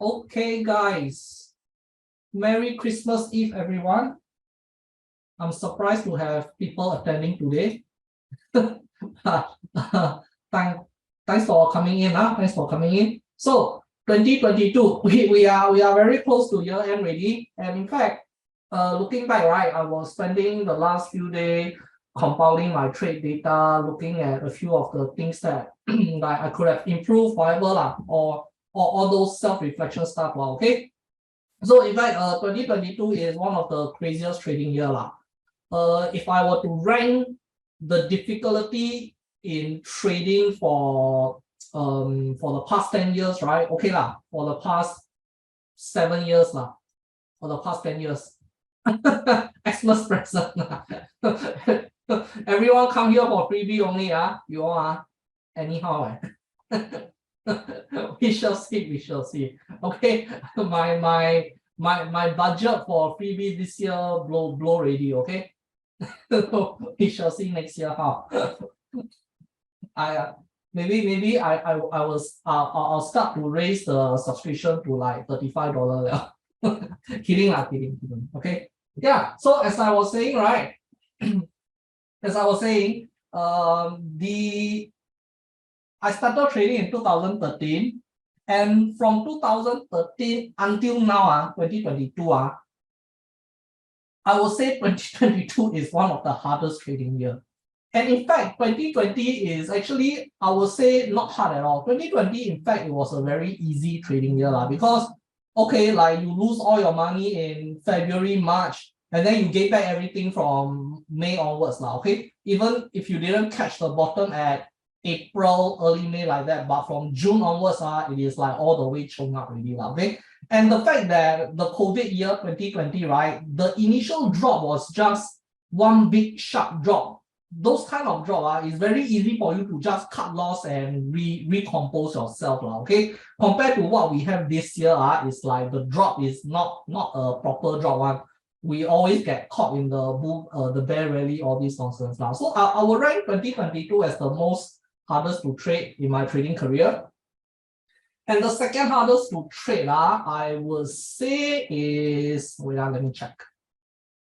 Okay, guys. Merry Christmas Eve, everyone. I'm surprised to have people attending today. Thanks for coming in. Thanks for coming in. So 2022, we are very close to year end already. And in fact, looking back, right, I was spending the last few days compiling my trade data, looking at a few of the things that that I could have improved, whatever, or all those self-reflection stuff. Okay. So in fact, 2022 is one of the craziest trading year. If I were to rank the difficulty in trading for the past 10 years, right? Okay, for the past 7 years, for the past 10 years. Xmas present. Everyone come here for freebie only, you all anyhow. We shall see. Okay, my budget for freebie this year blow already. Okay. We shall see next year how. Maybe I'll start to raise the subscription to like $35. Kidding. Okay. Yeah. So as I was saying, right? I started trading in 2013, and from 2013 until now, 2022, I would say 2022 is one of the hardest trading year. And in fact, 2020 is actually, I would say, not hard at all. 2020, in fact, it was a very easy trading year, because, okay, like you lose all your money in February, March, and then you get back everything from May onwards, okay? Even if you didn't catch the bottom at April, early May like that, but from June onwards, it is like all the way shown up already, okay? And the fact that the COVID year 2020, right, the initial drop was just one big sharp drop. Those kind of drop is very easy for you to just cut loss and recompose yourself, okay? Compared to what we have this year, it's like the drop is not a proper drop one. We always get caught in the bear rally, all this nonsense now. So I will rank 2022 as the most hardest to trade in my trading career. And the second hardest to trade, I would say is, wait, let me check.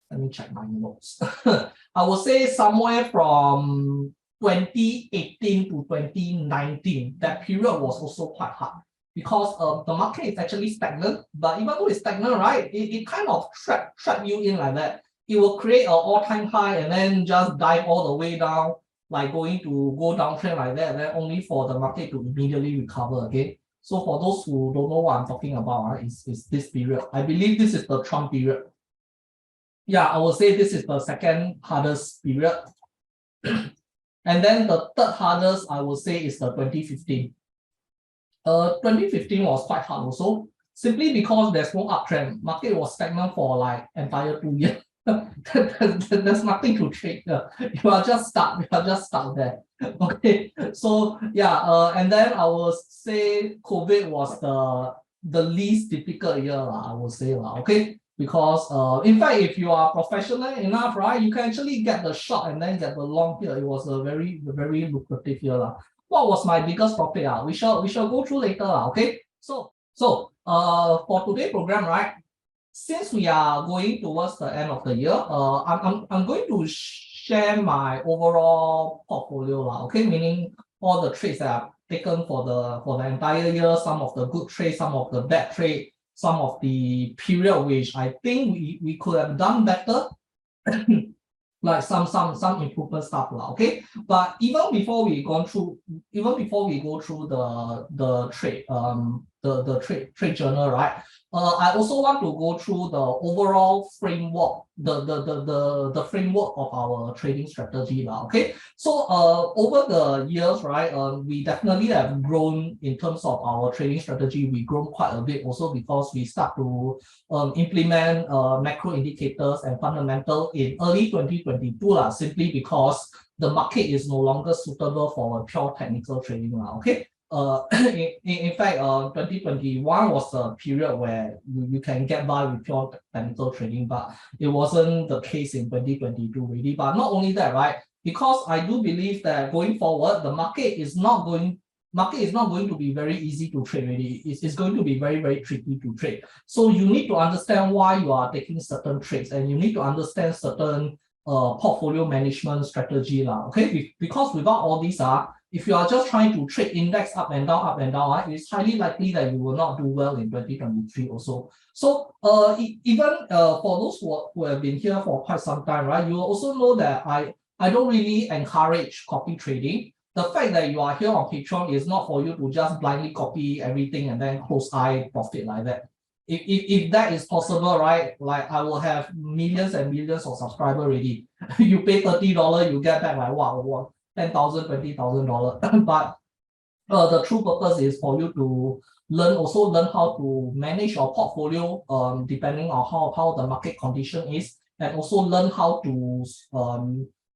Let me check my notes. I would say somewhere from 2018 to 2019, that period was also quite hard because the market is actually stagnant. But even though it's stagnant, right, it kind of trap you in like that. It will create an all-time high and then just dive all the way down, like going to go downtrend like that, and then only for the market to immediately recover again. So for those who don't know what I'm talking about, is this period. I believe this is the Trump period. Yeah, I would say this is the second hardest period. And then the third hardest, I would say, is the 2015. 2015 was quite hard also, simply because there's no uptrend. Market was stagnant for like entire 2 years. There's nothing to trade. You are just stuck. There. Okay. So yeah, and then I would say COVID was the least difficult year, I would say. Okay. Because in fact, if you are professional enough, right, you can actually get the short and then get the long here. It was a very lucrative year. What was my biggest profit? We shall go through later. Okay. So for today's program, right? Since we are going towards the end of the year, I'm going to share my overall portfolio, okay, meaning all the trades that I've taken for the entire year, some of the good trades, some of the bad trade, some of the period which I think we could have done better. Like some improvement stuff, okay. But even before we go through the trade the trade journal, right? I also want to go through the overall framework, the framework of our trading strategy, okay. So over the years, right, we definitely have grown in terms of our trading strategy. We grown quite a bit also because we start to implement macro indicators and fundamental in early 2022, simply because the market is no longer suitable for pure technical trading, okay. In fact, 2021 was a period where you can get by with pure technical trading, but it wasn't the case in 2022 really. But not only that, right? Because I do believe that going forward, the market is not going market is not going to be very easy to trade really. It's going to be very, very tricky to trade. So you need to understand why you are taking certain trades, and you need to understand certain portfolio management strategy lah. Okay, because without all these if you are just trying to trade index up and down, it's highly likely that you will not do well in 2023 also. So even for those who have been here for quite some time, right, you will also know that I don't really encourage copy trading. The fact that you are here on Patreon is not for you to just blindly copy everything and then close eye profit like that. If that is possible, right, like I will have millions and millions of subscribers already. You pay $30, you get back like wow, $10,000, $20,000. But the true purpose is for you to learn how to manage your portfolio depending on how the market condition is, and also learn how to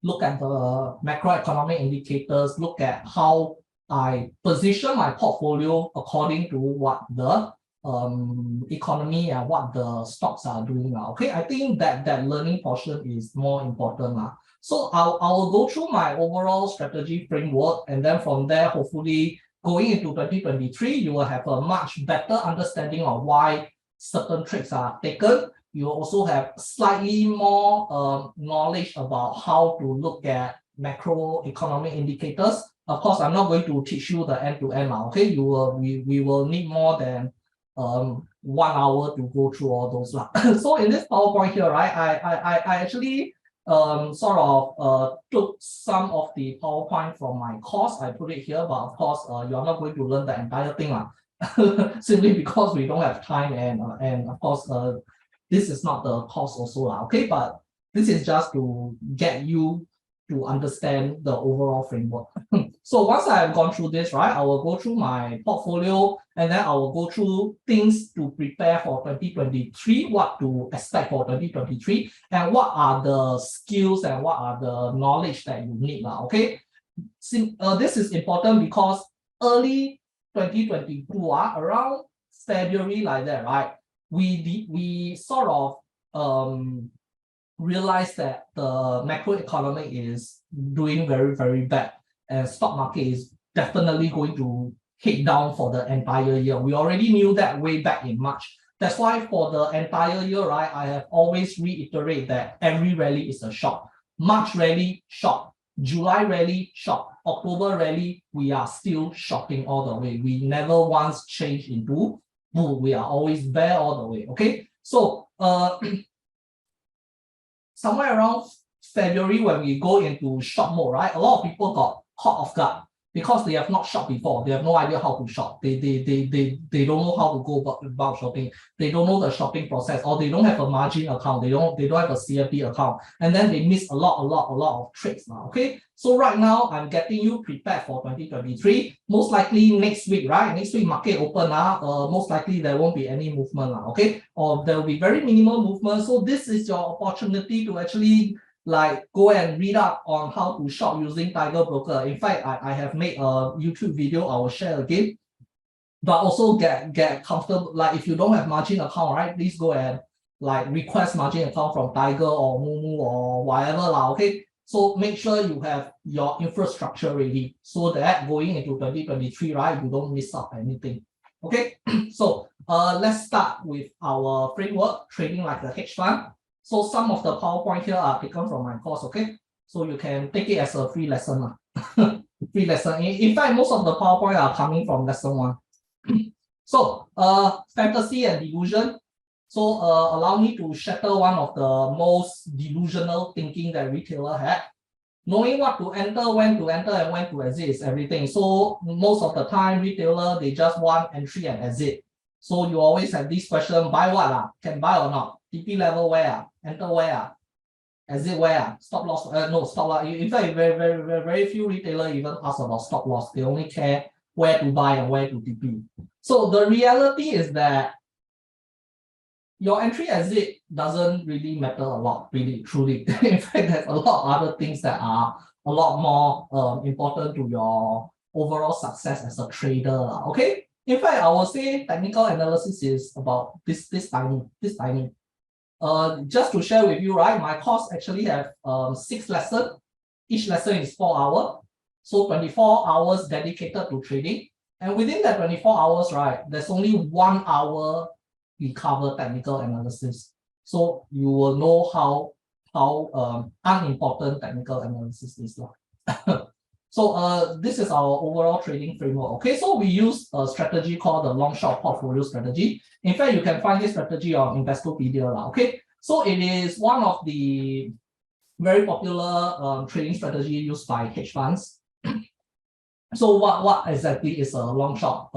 look at the macroeconomic indicators, look at how I position my portfolio according to what the economy and what the stocks are doing now. Okay, I think that learning portion is more important now. So I'll go through my overall strategy framework, and then from there, hopefully going into 2023, you will have a much better understanding of why certain trades are taken. You will also have slightly more knowledge about how to look at macroeconomic indicators. Of course, I'm not going to teach you the end-to-end now. Okay, we will need more than 1 hour to go through all those. So in this PowerPoint here, right, I actually sort of took some of the PowerPoint from my course. I put it here, but of course, you're not going to learn the entire thing simply because we don't have time, and of course, this is not the course also okay, but this is just to get you to understand the overall framework. So once I have gone through this, right, I will go through my portfolio, and then I will go through things to prepare for 2023, what to expect for 2023, and what are the skills and what are the knowledge that you need now. Okay, this is important because early 2022, around February like that, right, we sort of realize that the macroeconomic is doing very, very bad, and stock market is definitely going to hit down for the entire year. We already knew that way back in March. That's why for the entire year, right, I have always reiterated that every rally is a short. March rally, short. July rally, short. October rally, we are still shorting all the way. We never once changed into bull. We are always bear all the way. Okay, so somewhere around February, when we go into short mode, right, a lot of people got caught off guard because they have not short before. They have no idea how to short. They don't know how to go about shopping. They don't know the shopping process, or they don't have a margin account. They don't have a CFD account, and then they miss a lot of trades now. Okay, so right now I'm getting you prepared for 2023. Most likely next week, right? Next week market open most likely there won't be any movement okay, or there will be very minimal movement. So this is your opportunity to actually like go and read up on how to short using Tiger Broker. In fact, I have made a YouTube video. I will share again. But also get comfortable. Like if you don't have margin account, right? Please go and like request margin account from Tiger or Moomoo or whatever okay. So make sure you have your infrastructure ready so that going into 2023, right, you don't miss out anything. Okay, so let's start with our framework, trading like a hedge fund. So some of the PowerPoint here are taken from my course, okay? So you can take it as a free lesson. Free lesson. In fact, most of the PowerPoint are coming from lesson 1. So fantasy and delusion. So allow me to shatter one of the most delusional thinking that retailer had. Knowing what to enter, when to enter, and when to exit is everything. So most of the time, retailer, they just want entry and exit. So you always have this question, buy what? Can buy or not? TP level where? Enter where? Exit where? Stop loss? No, stop loss. In fact, very few retailers even ask about stop loss. They only care where to buy and where to TP. So the reality is that your entry exit doesn't really matter a lot, really, truly. In fact, there's a lot of other things that are a lot more important to your overall success as a trader. Okay. In fact, I would say technical analysis is about this tiny. Just to share with you, right? My course actually have 6 lessons. Each lesson is 4 hours. So 24 hours dedicated to trading. And within that 24 hours, right, there's only 1 hour we cover technical analysis. So you will know how unimportant technical analysis is. So this is our overall trading framework. Okay, so we use a strategy called the long short portfolio strategy. In fact, you can find this strategy on Investopedia. Okay, so it is one of the very popular trading strategy used by hedge funds. So what exactly is a long short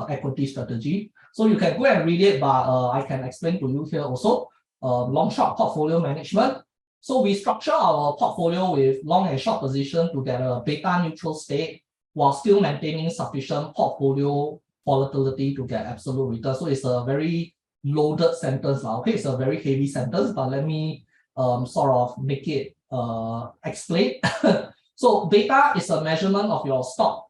equity strategy? So you can go and read it, but I can explain to you here also. Long short portfolio management. So we structure our portfolio with long and short position to get a beta neutral state while still maintaining sufficient portfolio volatility to get absolute return. So it's a very loaded sentence. Okay, it's a very heavy sentence, but let me sort of make it explain. So beta is a measurement of your stock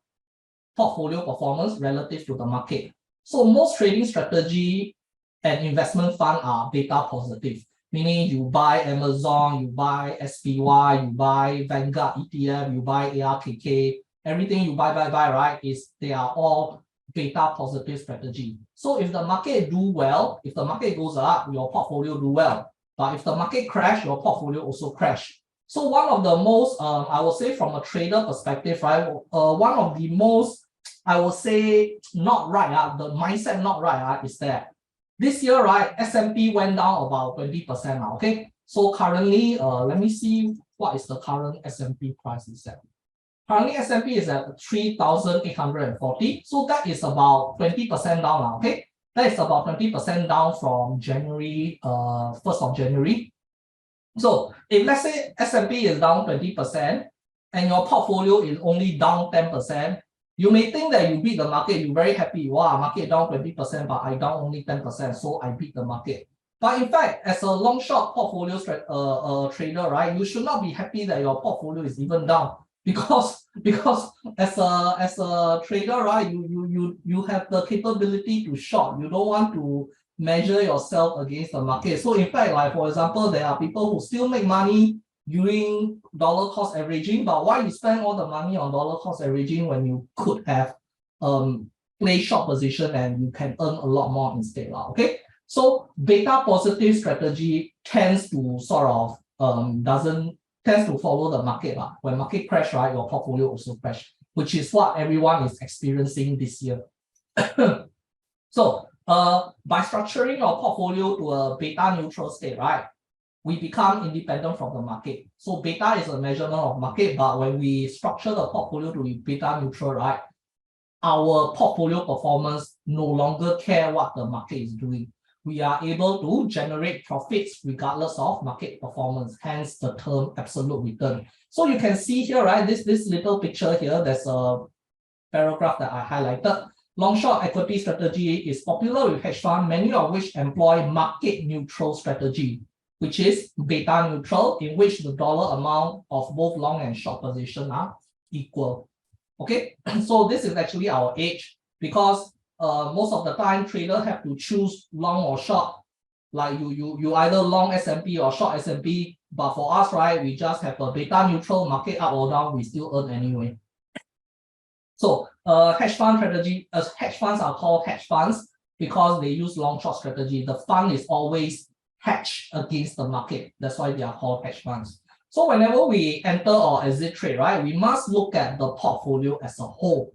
portfolio performance relative to the market. So most trading strategy and investment fund are beta positive, meaning you buy Amazon, you buy SPY, you buy Vanguard ETF, you buy ARKK, everything you buy, right, they are all beta positive strategy. So if the market do well, if the market goes up, your portfolio do well. But if the market crash, your portfolio also crash. So one of the most, I would say from a trader perspective, right, one of the most, I would say not right, the mindset not right is that this year, right, S&P went down about 20% now, okay? So currently, let me see what is the current S&P price is at. Currently, S&P is at 3,840. So that is about 20% down now, okay? That is about 20% down from January, 1st of January. So if let's say S&P is down 20% and your portfolio is only down 10%, you may think that you beat the market, you're very happy. Wow, market down 20%, but I down only 10%, so I beat the market. But in fact, as a long short portfolio trader, right, you should not be happy that your portfolio is even down because as a trader, right, you have the capability to short. You don't want to measure yourself against the market. So in fact, like for example, there are people who still make money doing dollar cost averaging, but why you spend all the money on dollar cost averaging when you could have play short position and you can earn a lot more instead, okay? So beta positive strategy tends to sort of tends to follow the market. When market crash, right, your portfolio also crash, which is what everyone is experiencing this year. So by structuring your portfolio to a beta neutral state, right, we become independent from the market. So beta is a measurement of market, but when we structure the portfolio to be beta neutral, right, our portfolio performance no longer care what the market is doing. We are able to generate profits regardless of market performance, hence the term absolute return. So you can see here, right, this little picture here, there's a paragraph that I highlighted. Long-short equity strategy is popular with hedge funds, many of which employ market-neutral strategy, which is beta neutral, in which the dollar amount of both long and short position are equal. Okay, so this is actually our edge because most of the time traders have to choose long or short. Like you either long S&P or short S&P, but for us, right, we just have a beta neutral, market up or down, we still earn anyway. So hedge fund strategy, hedge funds are called hedge funds because they use long short strategy. The fund is always hedged against the market. That's why they are called hedge funds. So whenever we enter or exit trade, right, we must look at the portfolio as a whole.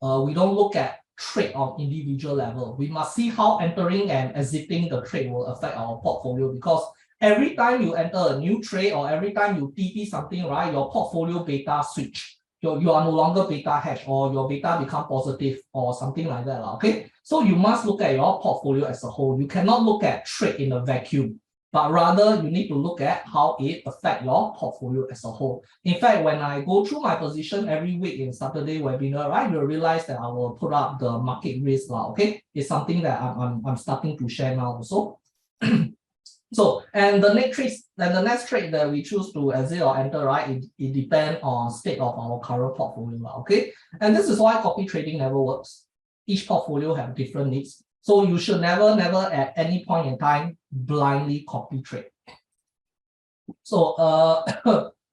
We don't look at trade on individual level. We must see how entering and exiting the trade will affect our portfolio, because every time you enter a new trade or every time you TP something, right, your portfolio beta switch. You are no longer beta hedge or your beta become positive or something like that. Okay, so you must look at your portfolio as a whole. You cannot look at trade in a vacuum, but rather you need to look at how it affects your portfolio as a whole. In fact, when I go through my position every week in Saturday webinar, right, you'll realize that I will put up the market risk. Okay, it's something that I'm starting to share now also. So, and the next trade that we choose to exit or enter, right, it depends on state of our current portfolio. Okay, and this is why copy trading never works. Each portfolio have different needs. So you should never at any point in time blindly copy trade. So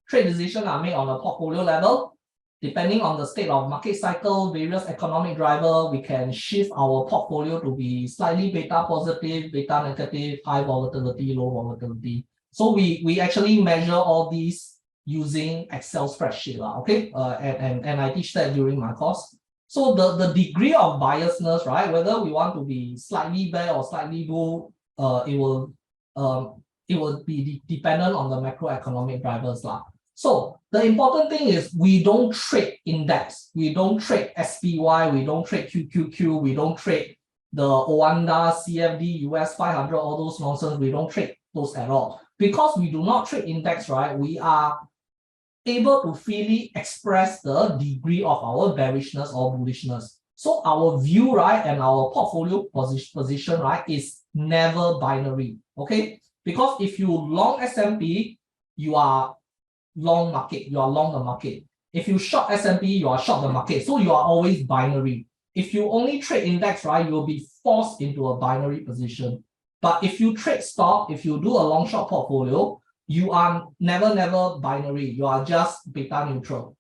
trade decisions are made on a portfolio level. depending on the state of market cycle, various economic driver, we can shift our portfolio to be slightly beta positive, beta negative, high volatility, low volatility. So we actually measure all these using Excel spreadsheet, okay? And I teach that during my course. So the degree of biasness, right? Whether we want to be slightly bear or slightly bull, it will be dependent on the macroeconomic drivers, lah. So the important thing is we don't trade index, we don't trade SPY, we don't trade QQQ, we don't trade the Oanda, CFD, US 500, all those nonsense. We don't trade those at all. Because we do not trade index, right? We are able to freely express the degree of our bearishness or bullishness. So our view, right, and our portfolio position, right, is never binary, okay? Because if you long S&P, you are long market, you are long the market. If you short S&P, you are short the market. So you are always binary. If you only trade index, right, you will be forced into a binary position. But if you trade stock, if you do a long short portfolio, you are never binary. You are just beta neutral.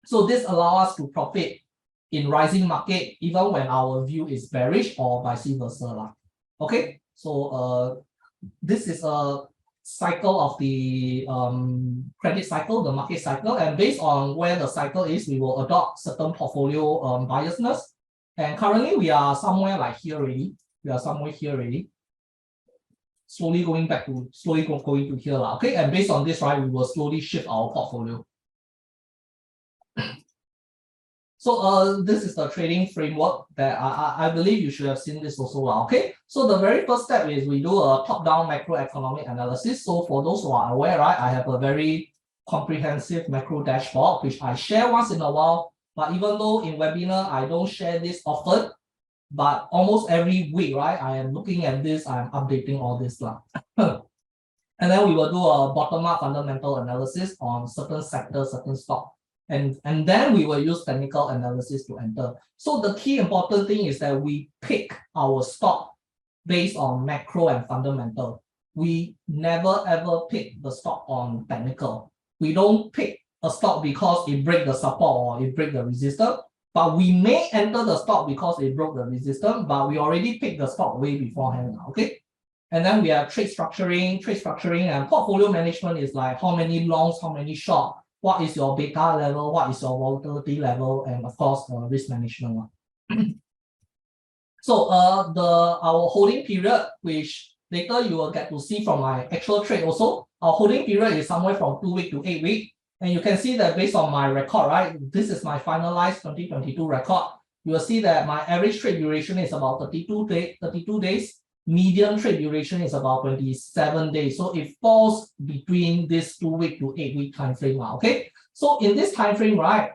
So this allows us to profit in rising market, even when our view is bearish or vice versa. Okay, so this is a cycle of the credit cycle, the market cycle, and based on where the cycle is, we will adopt certain portfolio biasness. And currently we are somewhere like here already. We are somewhere here already. Slowly going to here, okay? And based on this, right, we will slowly shift our portfolio. So this is the trading framework that I believe you should have seen this also, okay? So the very first step is we do a top-down macroeconomic analysis. So for those who are aware, right, I have a very comprehensive macro dashboard, which I share once in a while. But even though in webinar, I don't share this often, but almost every week, right, I am looking at this, I'm updating all this. And then we will do a bottom-up fundamental analysis on certain sectors, certain stocks. And then we will use technical analysis to enter. So the key important thing is that we pick our stock based on macro and fundamental. We never ever pick the stock on technical. We don't pick a stock because it break the support or it break the resistance, but we may enter the stock because it broke the resistance, but we already picked the stock way beforehand, okay? And then we have trade structuring, and portfolio management is like how many longs, how many short, what is your beta level, what is your volatility level, and of course, risk management. So our holding period, which later you will get to see from my actual trade also, our holding period is somewhere from 2 weeks to 8 weeks. And you can see that based on my record, right, this is my finalized 2022 record. You will see that my average trade duration is about 32 days. Median trade duration is about 27 days. So it falls between this 2 week to 8 week time frame. Okay. So in this time frame, right,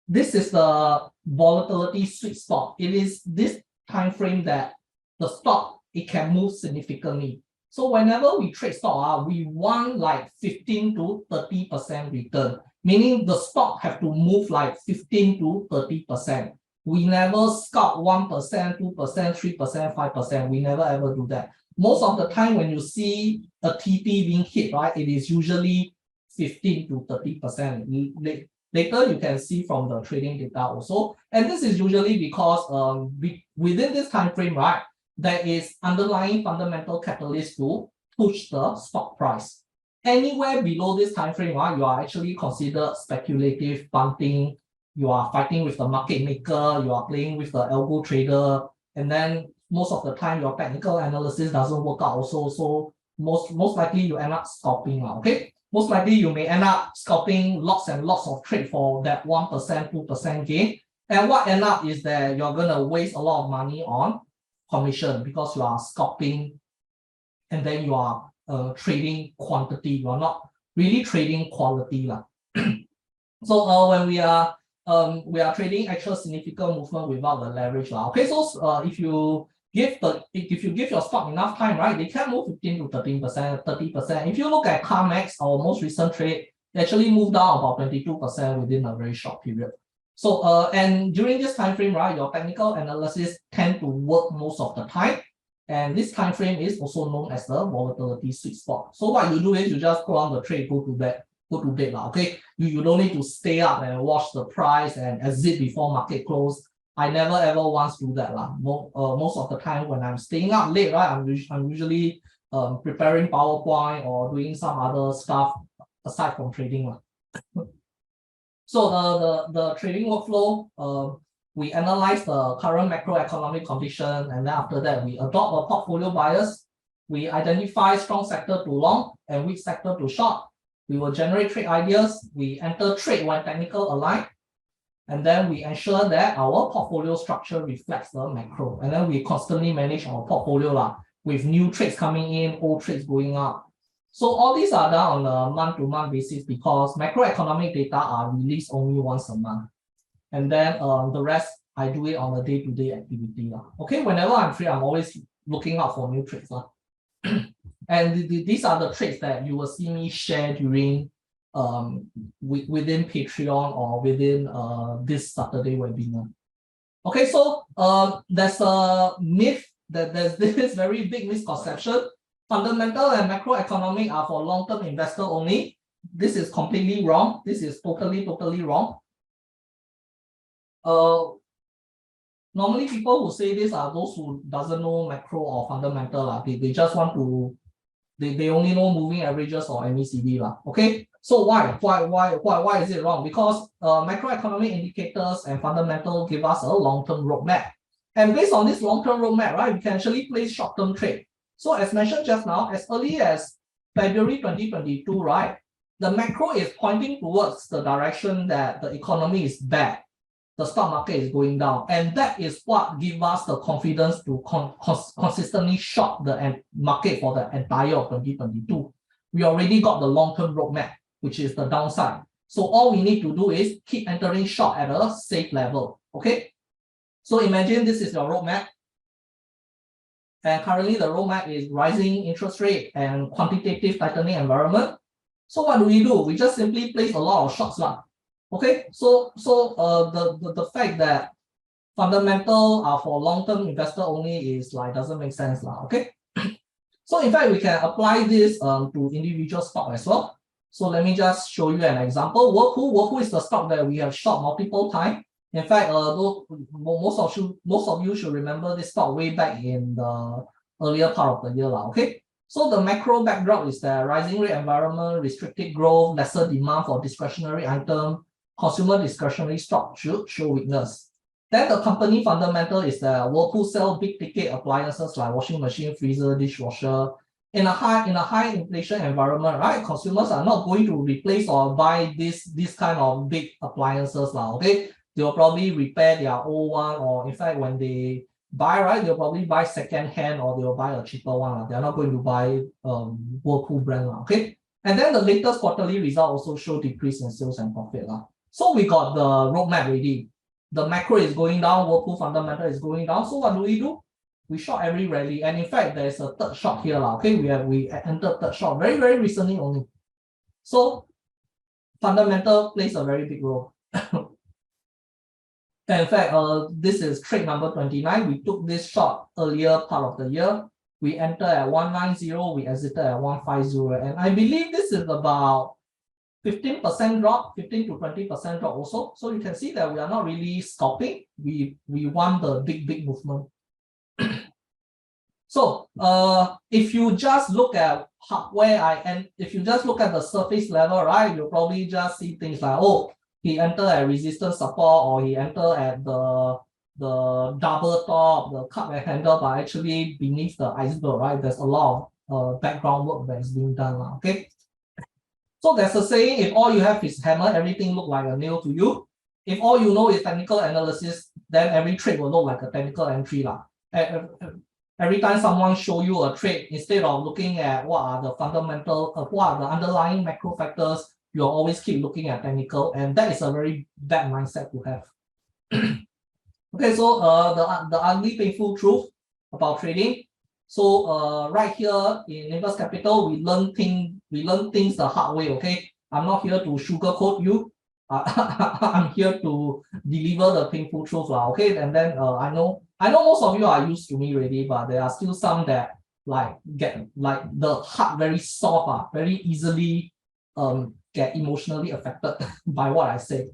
this is the volatility sweet spot. It is this time frame that the stock, it can move significantly. So whenever we trade stock, we want like 15 to 30% return, meaning the stock have to move like 15 to 30%. We never scalp 1%, 2%, 3%, 5%. We never ever do that. Most of the time when you see a TP being hit, right, it is usually 15 to 30%. Later you can see from the trading data also. And this is usually because within this time frame, right, there is underlying fundamental catalyst to push the stock price. Anywhere below this time frame, right, you are actually considered speculative punting. You are fighting with the market maker, you are playing with the algo trader, and then most of the time your technical analysis doesn't work out also. So most likely you end up scalping. Okay, most likely you may end up scalping lots and lots of trade for that 1%, 2% gain. And what end up is that you're gonna waste a lot of money on commission because you are scalping and then you are trading quantity. You are not really trading quality. So when we are trading actual significant movement without the leverage. Okay, so if you give your stock enough time, right, they can move 15 to 13%, 30%. If you look at CarMax, our most recent trade, it actually moved down about 22% within a very short period. So and during this time frame, right, your technical analysis tend to work most of the time. And this time frame is also known as the volatility sweet spot. So what you do is you just go on the trade, go to bed. go to bed. Okay, you don't need to stay up and watch the price and exit before market close. I never ever once do that. Most of the time when I'm staying up late, right, I'm usually preparing PowerPoint or doing some other stuff aside from trading. So the trading workflow, we analyze the current macroeconomic condition, and then after that we adopt a portfolio bias. We identify strong sector to long and weak sector to short. We will generate trade ideas. We enter trade when technical aligned, and then we ensure that our portfolio structure reflects the macro. And then we constantly manage our portfolio with new trades coming in, old trades going up. So all these are done on a month-to-month basis because macroeconomic data are released only once a month. And then the rest, I do it on a day-to-day activity. Okay, whenever I'm free, I'm always looking out for new trades. And these are the trades that you will see me share during within Patreon or within this Saturday webinar. Okay, so there's a myth that there's this very big misconception. Fundamental and macroeconomic are for long-term investor only. This is completely wrong. This is totally wrong. Normally people who say this are those who doesn't know macro or fundamental. They just want to, they only know moving averages or MACD. Okay, so why is it wrong? Because macroeconomic indicators and fundamental give us a long-term roadmap. And based on this long-term roadmap, right, we can actually place short-term trade. So as mentioned just now, as early as February 2022, right, the macro is pointing towards the direction that the economy is bad, the stock market is going down, and that is what gives us the confidence to consistently short the market for the entire of 2022. We already got the long-term roadmap, which is the downside. So all we need to do is keep entering short at a safe level. Okay, so imagine this is your roadmap. And currently the roadmap is rising interest rate and quantitative tightening environment. So what do? We just simply place a lot of shorts. Okay, so the fact that fundamental are for long-term investor only is doesn't make sense. Okay. So in fact, we can apply this to individual stock as well. So let me just show you an example. Whirlpool is the stock that we have short multiple times. In fact, most of you should remember this stock way back in the earlier part of the year. Okay, so the macro backdrop is the rising rate environment, restricted growth, lesser demand for discretionary item, consumer discretionary stock should show weakness. Then the company fundamental is the Whirlpool sell big ticket appliances like washing machine, freezer, dishwasher. In a high inflation environment, right? Consumers are not going to replace or buy this kind of big appliances. Okay. They'll probably repair their old one, or in fact, when they buy, right, they'll probably buy second hand or they'll buy a cheaper one. They're not going to buy Whirlpool brand. Okay. And then the latest quarterly result also show decrease in sales and profit. So we got the roadmap ready. The macro is going down, Whirlpool fundamental is going down. So what do? We short every rally. And in fact, there's a third short here. Okay, we entered third short very recently only. So fundamental plays a very big role. In fact, this is trade number 29. We took this short earlier part of the year. We entered at 190, we exited at 150. And I believe this is about 15% drop, 15 to 20% drop also. So you can see that we are not really scalping. We want the big movement. So if you just look at if you just look at the surface level, right, you'll probably just see things like, oh, he entered at resistance support, or he entered at the double top, the cup and handle, but actually beneath the iceberg, right, there's a lot of background work that's being done. Okay. So there's a saying, if all you have is hammer, everything look like a nail to you. If all you know is technical analysis, then every trade will look like a technical entry. Every time someone show you a trade, instead of looking at what are the fundamental, what are the underlying macro factors, you'll always keep looking at technical, and that is a very bad mindset to have. Okay, so the ugly, painful truth about trading. So right here in Nimbus Capital, we learn things the hard way. Okay, I'm not here to sugarcoat you. I'm here to deliver the painful truth. Okay, and then I know most of you are used to me already, but there are still some that get the heart very soft, very easily get emotionally affected by what I say.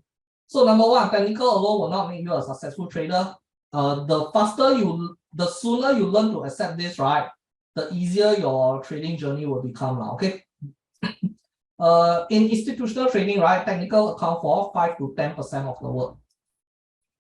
So number one, technical alone will not make you a successful trader. The sooner you learn to accept this, right, the easier your trading journey will become. Okay. In institutional trading, right, technical account for 5 to 10% of the work.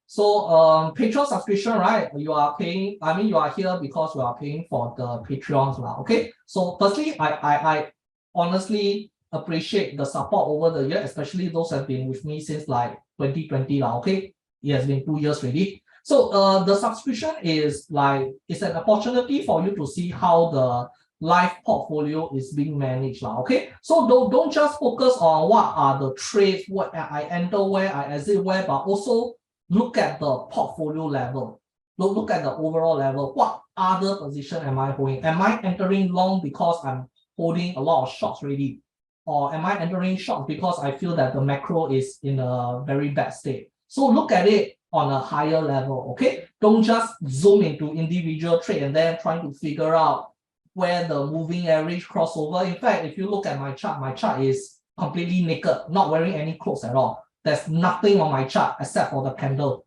So Patreon subscription, right? You are paying, I mean, you are here because you are paying for the Patreons now. Okay. So firstly, I honestly appreciate the support over the year, especially those who have been with me since like 2020. Okay. It has been 2 years already. So the subscription is like it's an opportunity for you to see how the life portfolio is being managed. Okay. So don't just focus on what are the trades, what I enter where, I exit where, but also look at the portfolio level. Look at the overall level. What other position am I holding? Am I entering long because I'm holding a lot of shorts already? Or am I entering short because I feel that the macro is in a very bad state? So look at it on a higher level, okay? Don't just zoom into individual trade and then trying to figure out where the moving average crossover. In fact, if you look at my chart is completely naked, not wearing any clothes at all. There's nothing on my chart except for the candle.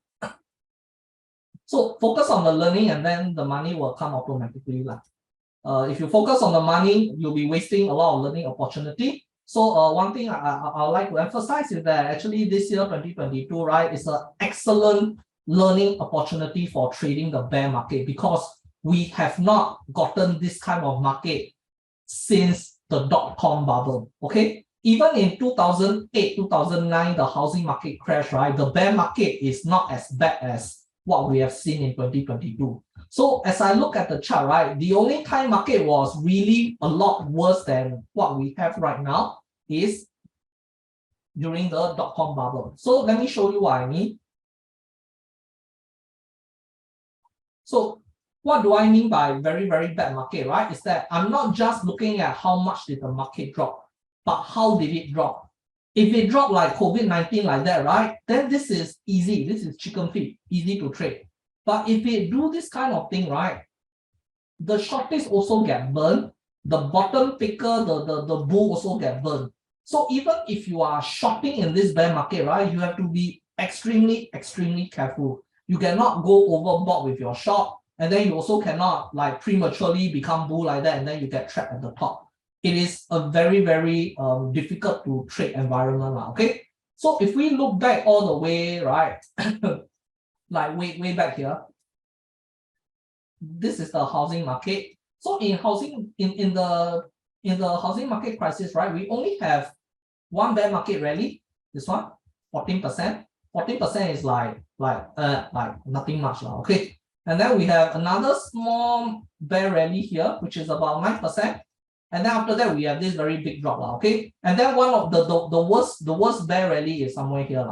So focus on the learning and then the money will come automatically. If you focus on the money, you'll be wasting a lot of learning opportunity. So one thing I like to emphasize is that actually this year, 2022, right, is an excellent learning opportunity for trading the bear market because we have not gotten this kind of market since the dot-com bubble, okay? Even in 2008, 2009, the housing market crash, right? The bear market is not as bad as what we have seen in 2022. So as I look at the chart, right, the only time market was really a lot worse than what we have right now is during the dot-com bubble. So let me show you what I mean. So what do I mean by very, very bad market, right? Is that I'm not just looking at how much did the market drop, but how did it drop? If it dropped like COVID-19 like that, right, then this is easy. This is chicken feed, easy to trade. But if it do this kind of thing, right, the shorties also get burned. The bottom picker, the bull also get burned. So even if you are shorting in this bear market, right, you have to be extremely, extremely careful. You cannot go overboard with your short, and then you also cannot like prematurely become bull like that, and then you get trapped at the top. It is a very, very difficult to trade environment. Okay. So if we look back all the way, right, like way back here, this is the housing market. So in housing, in the housing market crisis, right, we only have one bear market rally. This one, 14%. 14% is like nothing much, okay. And then we have another small bear rally here, which is about 9%. And then after that, we have this very big drop, okay. And then one of the worst bear rally is somewhere here,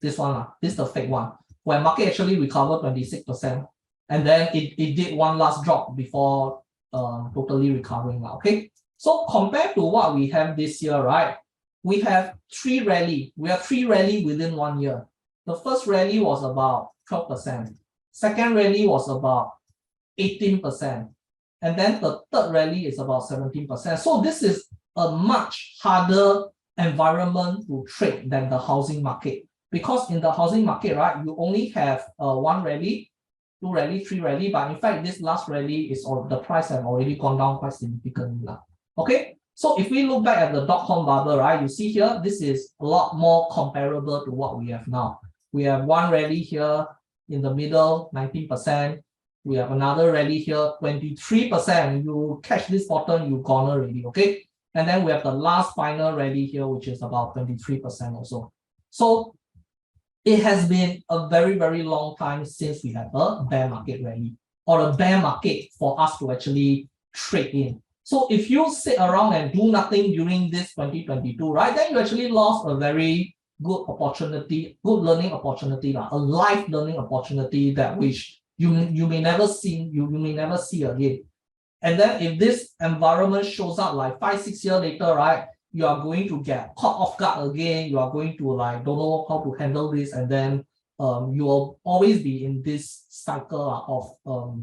this one, this is the fake one, where market actually recovered 26%. And then it did one last drop before totally recovering, okay. So compared to what we have this year, right, we have three rally. We have three rally within 1 year. The first rally was about 12%. Second rally was about 18%. And then the third rally is about 17%. So this is a much harder environment to trade than the housing market. Because in the housing market, right, you only have one rally, two rally, three rally, but in fact, this last rally is the price have already gone down quite significantly. Okay, so if we look back at the dot-com bubble, right, you see here, this is a lot more comparable to what we have now. We have one rally here in the middle, 19%. We have another rally here, 23%. You catch this bottom, you gone already, okay? And then we have the last final rally here, which is about 23% also. So it has been a very, very long time since we have a bear market rally or a bear market for us to actually trade in. So if you sit around and do nothing during this 2022, right, then you actually lost a very good opportunity, good learning opportunity, a life learning opportunity that which you may never see, you may never see again. And then if this environment shows up like 5-6 years later, right, you are going to get caught off guard again. You are going to like don't know how to handle this, and then you will always be in this cycle of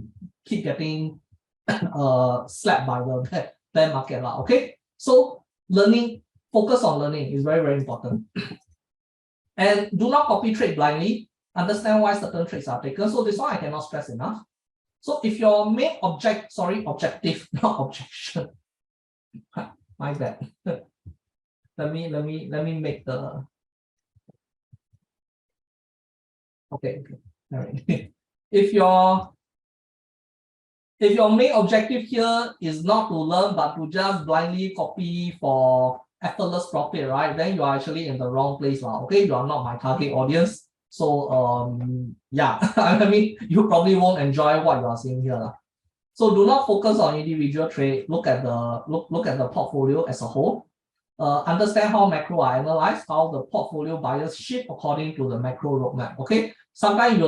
keep getting slapped by the bear market. Okay, so focus on learning is very, very important. And do not copy trade blindly. Understand why certain trades are taken. So this one I cannot stress enough. So if your main objective, not objection. My bad. let me make the okay. All right. If your main objective here is not to learn but to just blindly copy for effortless profit, right? Then you are actually in the wrong place, okay? You are not my target audience. So yeah, I mean you probably won't enjoy what you are seeing here. So do not focus on individual trade. Look at the portfolio as a whole. Understand how macro are analyzed, how the portfolio bias shift according to the macro roadmap. Okay. Sometimes you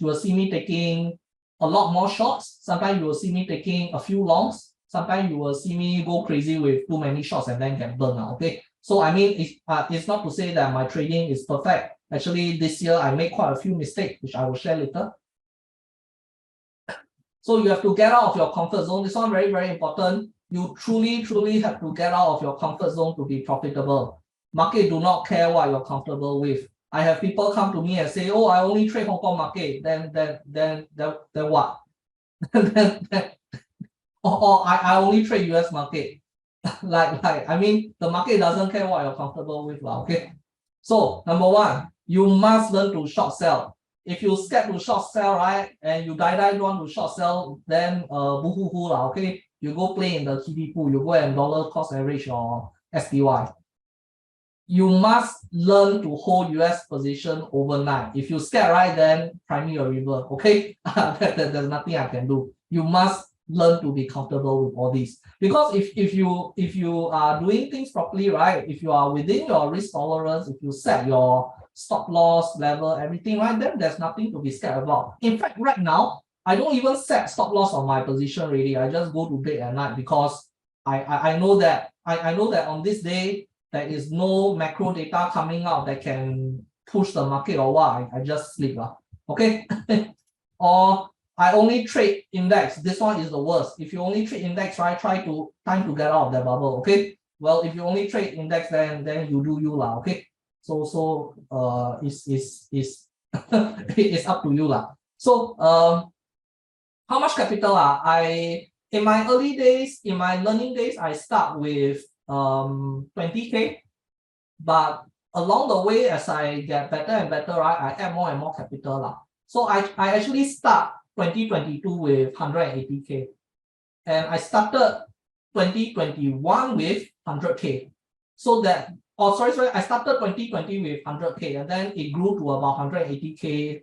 will see me taking a lot more shorts. Sometimes you will see me taking a few longs. Sometimes you will see me go crazy with too many shorts and then get burned out. Okay. So I mean, it's not to say that my trading is perfect. Actually, this year I made quite a few mistakes, which I will share later. So you have to get out of your comfort zone. This one very, very important. You truly have to get out of your comfort zone to be profitable. Market do not care what you're comfortable with. I have people come to me and say, "Oh, I only trade Hong Kong market." Then what? or I only trade US market. like I mean, the market doesn't care what you're comfortable with, okay? So number one, you must learn to short sell. If you scared to short sell, right, and you don't want to short sell, then boo hoo hoo lah, okay? You go play in the TD pool, you go and dollar cost average or SPY. You must learn to hold US position overnight. If you scared, right, then try me a river, okay? There's nothing I can do. You must learn to be comfortable with all these. Because if you are doing things properly, right, if you are within your risk tolerance, if you set your stop loss level, everything, right, then there's nothing to be scared about. In fact, right now, I don't even set stop loss on my position really. I just go to bed at night because I know that on this day there is no macro data coming out that can push the market or what. I just sleep. Okay. Or I only trade index. This one is the worst. If you only trade index, right, time to get out of that bubble. Okay. Well, if you only trade index, then you do you lah. Okay. So it's it's up to you lah. So how much capital in my early days, in my learning days, I start with 20K, but along the way as I get better and better, right, I add more and more capital lah. So I actually start 2022 with 180K, and I started 2021 with 100K. So that I started 2020 with 100K, and then it grew to about 180K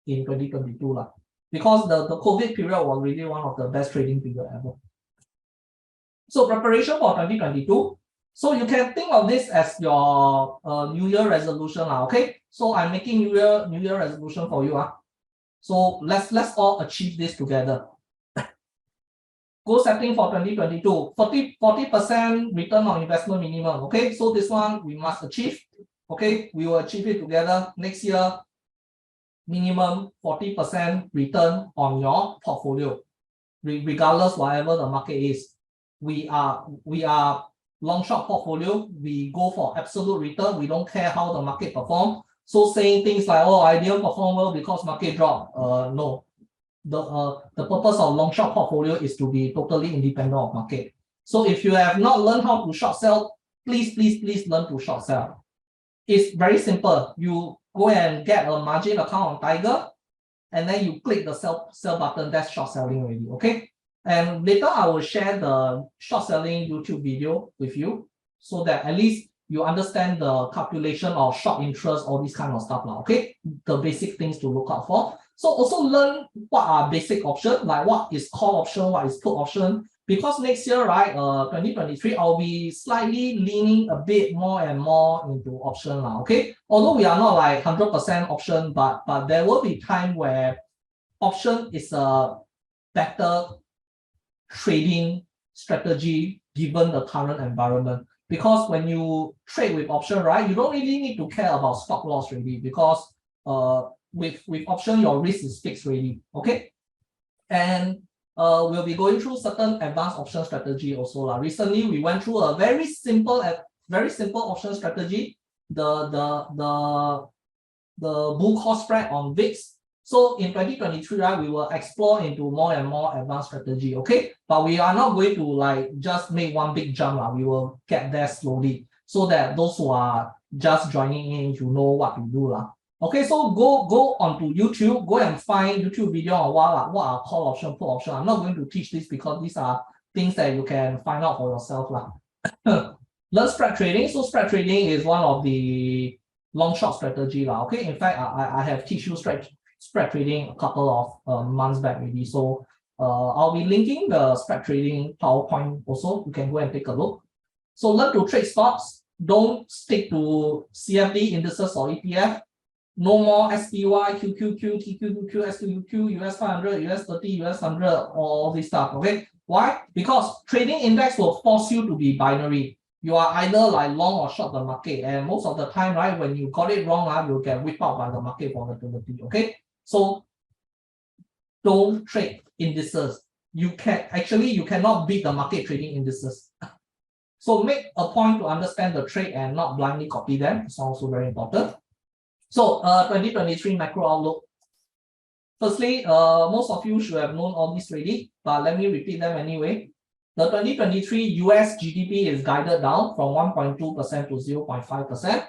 in 2022 lah. Because the COVID period was really one of the best trading period ever. So preparation for 2022. So you can think of this as your New Year resolution lah, okay? So I'm making New Year resolution for you. So let's all achieve this together. Goal setting for 2022, 40% return on investment minimum. Okay, so this one we must achieve. Okay, we will achieve it together next year. Minimum 40% return on your portfolio, regardless whatever the market is. We are long short portfolio. We go for absolute return. We don't care how the market perform. So saying things like, "Oh, I didn't perform well because market dropped." No. The purpose of long short portfolio is to be totally independent of market. So if you have not learned how to short sell, please learn to short sell. It's very simple. You go and get a margin account on Tiger, and then you click the sell button. That's short selling already. Okay. And later I will share the short selling YouTube video with you, so that at least you understand the calculation of short interest, all this kind of stuff now. Okay, the basic things to look out for. So also learn what are basic options, like what is call option, what is put option. Because next year, right, 2023, I'll be slightly leaning a bit more and more into option now. Okay, although we are not like 100% option, but there will be time where option is a better trading strategy given the current environment. Because when you trade with option, right, you don't really need to care about stop loss really, because with option your risk is fixed really. Okay, and we'll be going through certain advanced option strategy also. Recently we went through a very simple very simple option strategy. The bull call spread on VIX. So in 2023, right, we will explore into more and more advanced strategy, okay? But we are not going to like just make one big jump. We will get there slowly so that those who are just joining in, you know what to do. Okay, so go onto YouTube, go and find YouTube video on what are call option, put option. I'm not going to teach this because these are things that you can find out for yourself. Learn spread trading. So spread trading is one of the long short strategy. Okay, in fact, I have teach you spread trading a couple of months back already. So I'll be linking the spread trading PowerPoint also. You can go and take a look. So learn to trade stocks. Don't stick to CFD indices or ETF. No more SPY, QQQ, TQQQ, SQQQ, US 500, US 30, US 100, all this stuff. Okay, why? Because trading index will force you to be binary. You are either like long or short the market, and most of the time, right, when you got it wrong, you'll get whipped out by the market volatility. Okay, so don't trade indices. You cannot beat the market trading indices. So make a point to understand the trade and not blindly copy them. It's also very important. So 2023 macro outlook. Firstly, most of you should have known all this already, but let me repeat them anyway. The 2023 US GDP is guided down from 1.2% to 0.5%.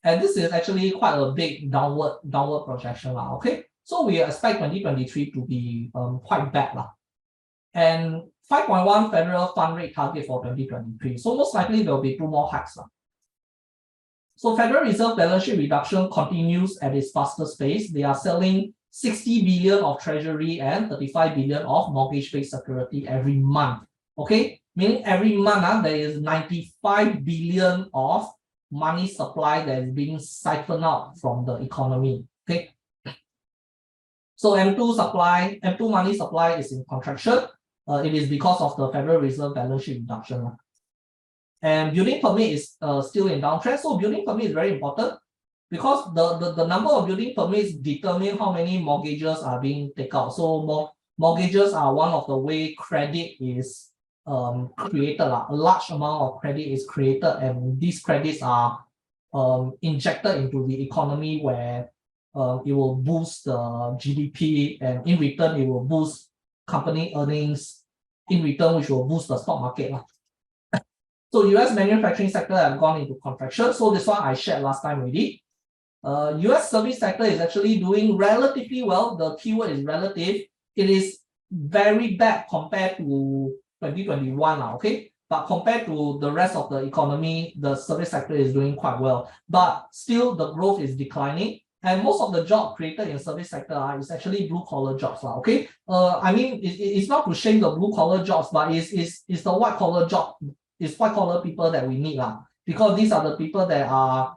And this is actually quite a big downward projection. Okay, so we expect 2023 to be quite bad. And 5.1 federal fund rate target for 2023. So most likely there will be 2 more hikes. So Federal Reserve balance sheet reduction continues at its fastest pace. They are selling 60 billion of treasury and 35 billion of mortgage-based security every month. Okay, meaning every month there is 95 billion of money supply that is being siphoned out from the economy. Okay, so M2 money supply is in contraction. It is because of the Federal Reserve balance sheet reduction. And building permit is still in downtrend. So building permit is very important because the number of building permits determine how many mortgages are being taken out. So mortgages are one of the way credit is created. A large amount of credit is created, and these credits are injected into the economy where it will boost the GDP, and in return it will boost company earnings in return, which will boost the stock market. So US manufacturing sector have gone into contraction. So this one I shared last time already. US service sector is actually doing relatively well. The keyword is relative. It is very bad compared to 2021. Okay, but compared to the rest of the economy, the service sector is doing quite well. But still, the growth is declining. And most of the job created in service sector is actually blue collar jobs. Okay, I mean it's not to shame the blue collar jobs, but it's the white collar job. It's white collar people that we need because these are the people that are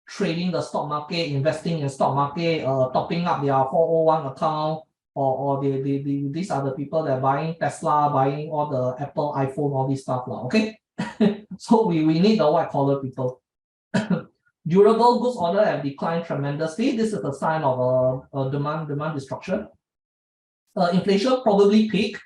trading the stock market, investing in stock market, topping up their 401 account, or these are the people that are buying Tesla, buying all the Apple, iPhone, all this stuff. Okay, so we need the white collar people. Durable goods order have declined tremendously. This is a sign of a demand destruction. Inflation probably peaked.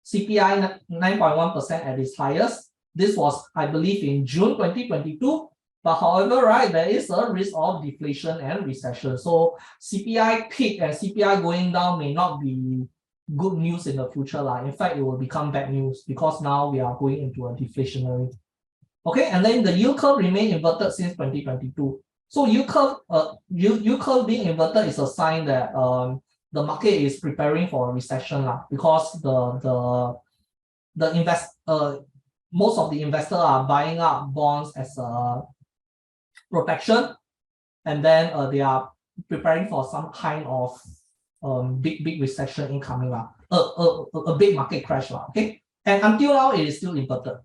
CPI 9.1% at its highest. This was, I believe, in June 2022. But however, right, there is a risk of deflation and recession. So CPI peak and CPI going down may not be good news in the future. In fact, it will become bad news because now we are going into a deflationary. Okay, and then the yield curve remained inverted since 2022. So yield curve being inverted is a sign that the market is preparing for a recession because most of the investors are buying up bonds as a protection, and then they are preparing for some kind of big recession incoming, a big market crash. Okay, and until now it is still inverted.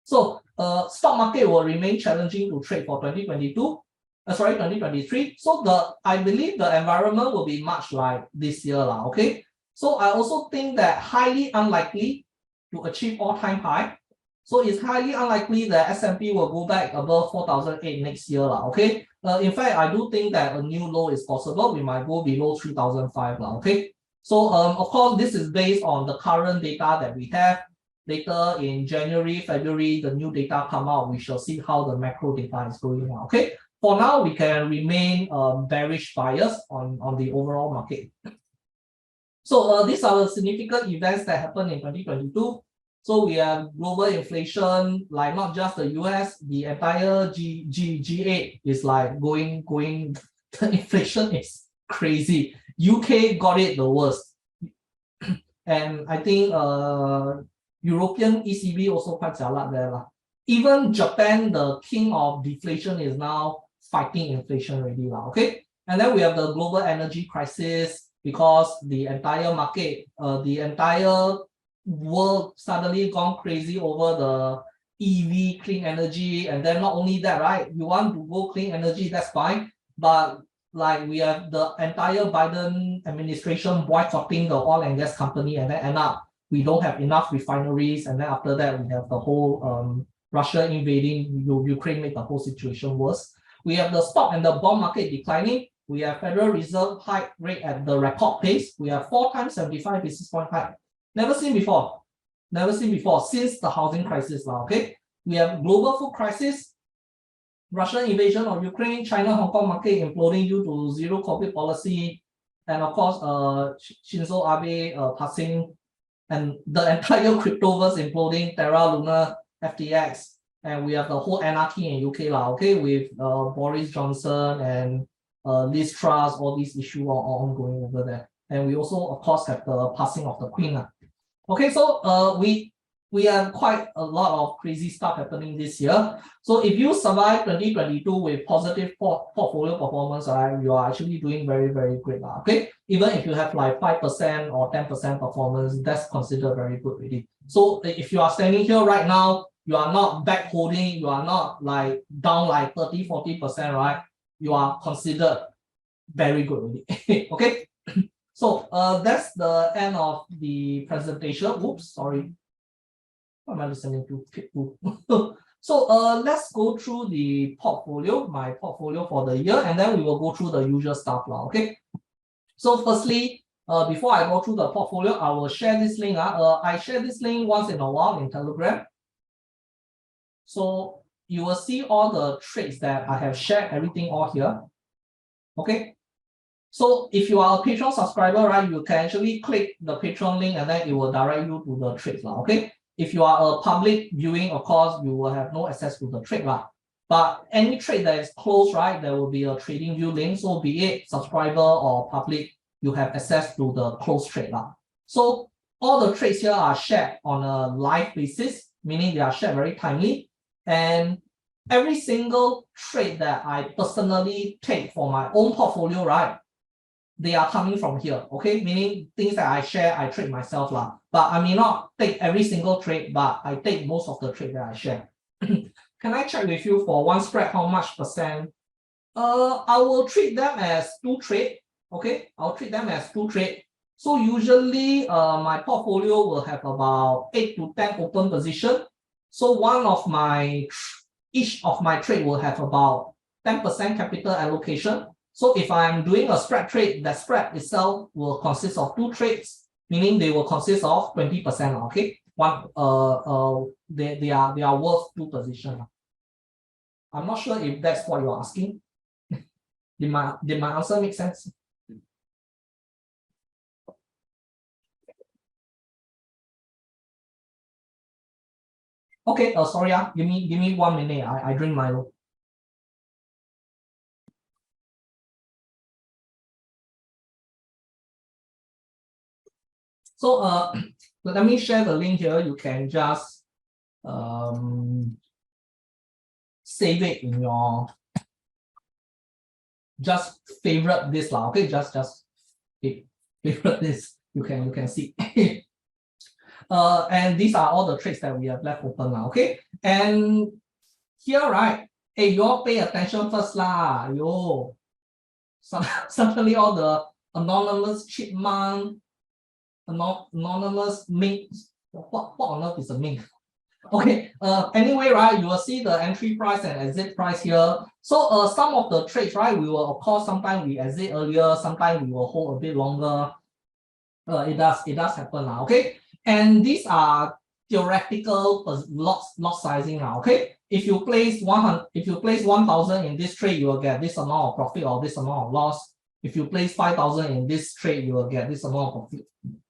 So stock market will remain challenging to trade for 2023. So I believe the environment will be much like this year. Okay, so I also think that highly unlikely to achieve all-time high. So it's highly unlikely that S&P will go back above 4,008 next year. Okay, in fact, I do think that a new low is possible. We might go below 3,005. Okay, so of course, this is based on the current data that we have. later in January, February, the new data come out, we shall see how the macro data is going on. Okay, for now, we can remain bearish bias on the overall market. So these are the significant events that happened in 2022. So we have global inflation, like not just the US, the entire G8 is like going, the inflation is crazy. UK got it the worst. And I think European ECB also quite jialat there lah. Even Japan, the king of deflation, is now fighting inflation already lah. Okay, and then we have the global energy crisis because the entire market, the entire world suddenly gone crazy over the EV clean energy, and then not only that, right? You want to go clean energy, that's fine, but like we have the entire Biden administration boycotting the oil and gas company, and then end up we don't have enough refineries, and then after that we have the whole Russia invading Ukraine, make the whole situation worse. We have the stock and the bond market declining. We have Federal Reserve hike rate at the record pace. We have 4 times 75 basis point hike. Never seen before. Never seen before since the housing crisis now. Okay. We have global food crisis, Russian invasion of Ukraine, China Hong Kong market imploding due to zero COVID policy, and of course Shinzo Abe passing, and the entire cryptoverse imploding, Terra, Luna, FTX, and we have the whole anarchy in UK lah. Okay, with Boris Johnson and Liz Truss, all these issues are ongoing over there. And we also, of course, have the passing of the Queen. Okay, so we have quite a lot of crazy stuff happening this year. So if you survive 2022 with positive portfolio performance, right, you are actually doing very, very great. Okay, even if you have like 5% or 10% performance, that's considered very good already. So if you are standing here right now, you are not back holding, you are not like down like 30-40%, right? You are considered very good already. Okay. So that's the end of the presentation. Oops, sorry. What am I listening to? So let's go through the portfolio, my portfolio for the year, and then we will go through the usual stuff now. Okay. So firstly, before I go through the portfolio, I will share this link. I share this link once in a while in Telegram. So you will see all the trades that I have shared, everything all here. Okay. So if you are a Patreon subscriber, right, you can actually click the Patreon link and then it will direct you to the trades. Okay. If you are a public viewing, of course, you will have no access to the trade. But any trade that is closed, right, there will be a trading view link. So be it subscriber or public, you have access to the closed trade. So all the trades here are shared on a live basis, meaning they are shared very timely. And every single trade that I personally take for my own portfolio, right, they are coming from here, okay? Meaning things that I share, I trade myself. But I may not take every single trade, but I take most of the trade that I share. Can I check with you for one spread, how much percent? I will treat them as 2 trade, okay? I'll treat them as 2 trade. So usually my portfolio will have about 8 to 10 open position. So each of my trade will have about 10% capital allocation. So if I'm doing a spread trade, that spread itself will consist of 2 trades, meaning they will consist of 20%. Okay, they are worth 2 positions. I'm not sure if that's what you're asking. Did my answer make sense? Okay, sorry, give me 1 minute. I drink Milo. So let me share the link here. You can just save it in your, just favorite this lah. Okay, just favorite this. You can see. And these are all the trades that we have left open now. Okay, and here, right? Hey, you all pay attention first lah. Yo, suddenly all the anonymous chipmunk, anonymous mink. What on earth is a mink? Okay. Anyway, right, you will see the entry price and exit price here. So some of the trades, right, we will, of course, sometimes we exit earlier, sometimes we will hold a bit longer. It does happen now. Okay. And these are theoretical lot sizing now. Okay, if you place 1,000 in this trade, you will get this amount of profit or this amount of loss. If you place 5,000 in this trade, you will get this amount of profit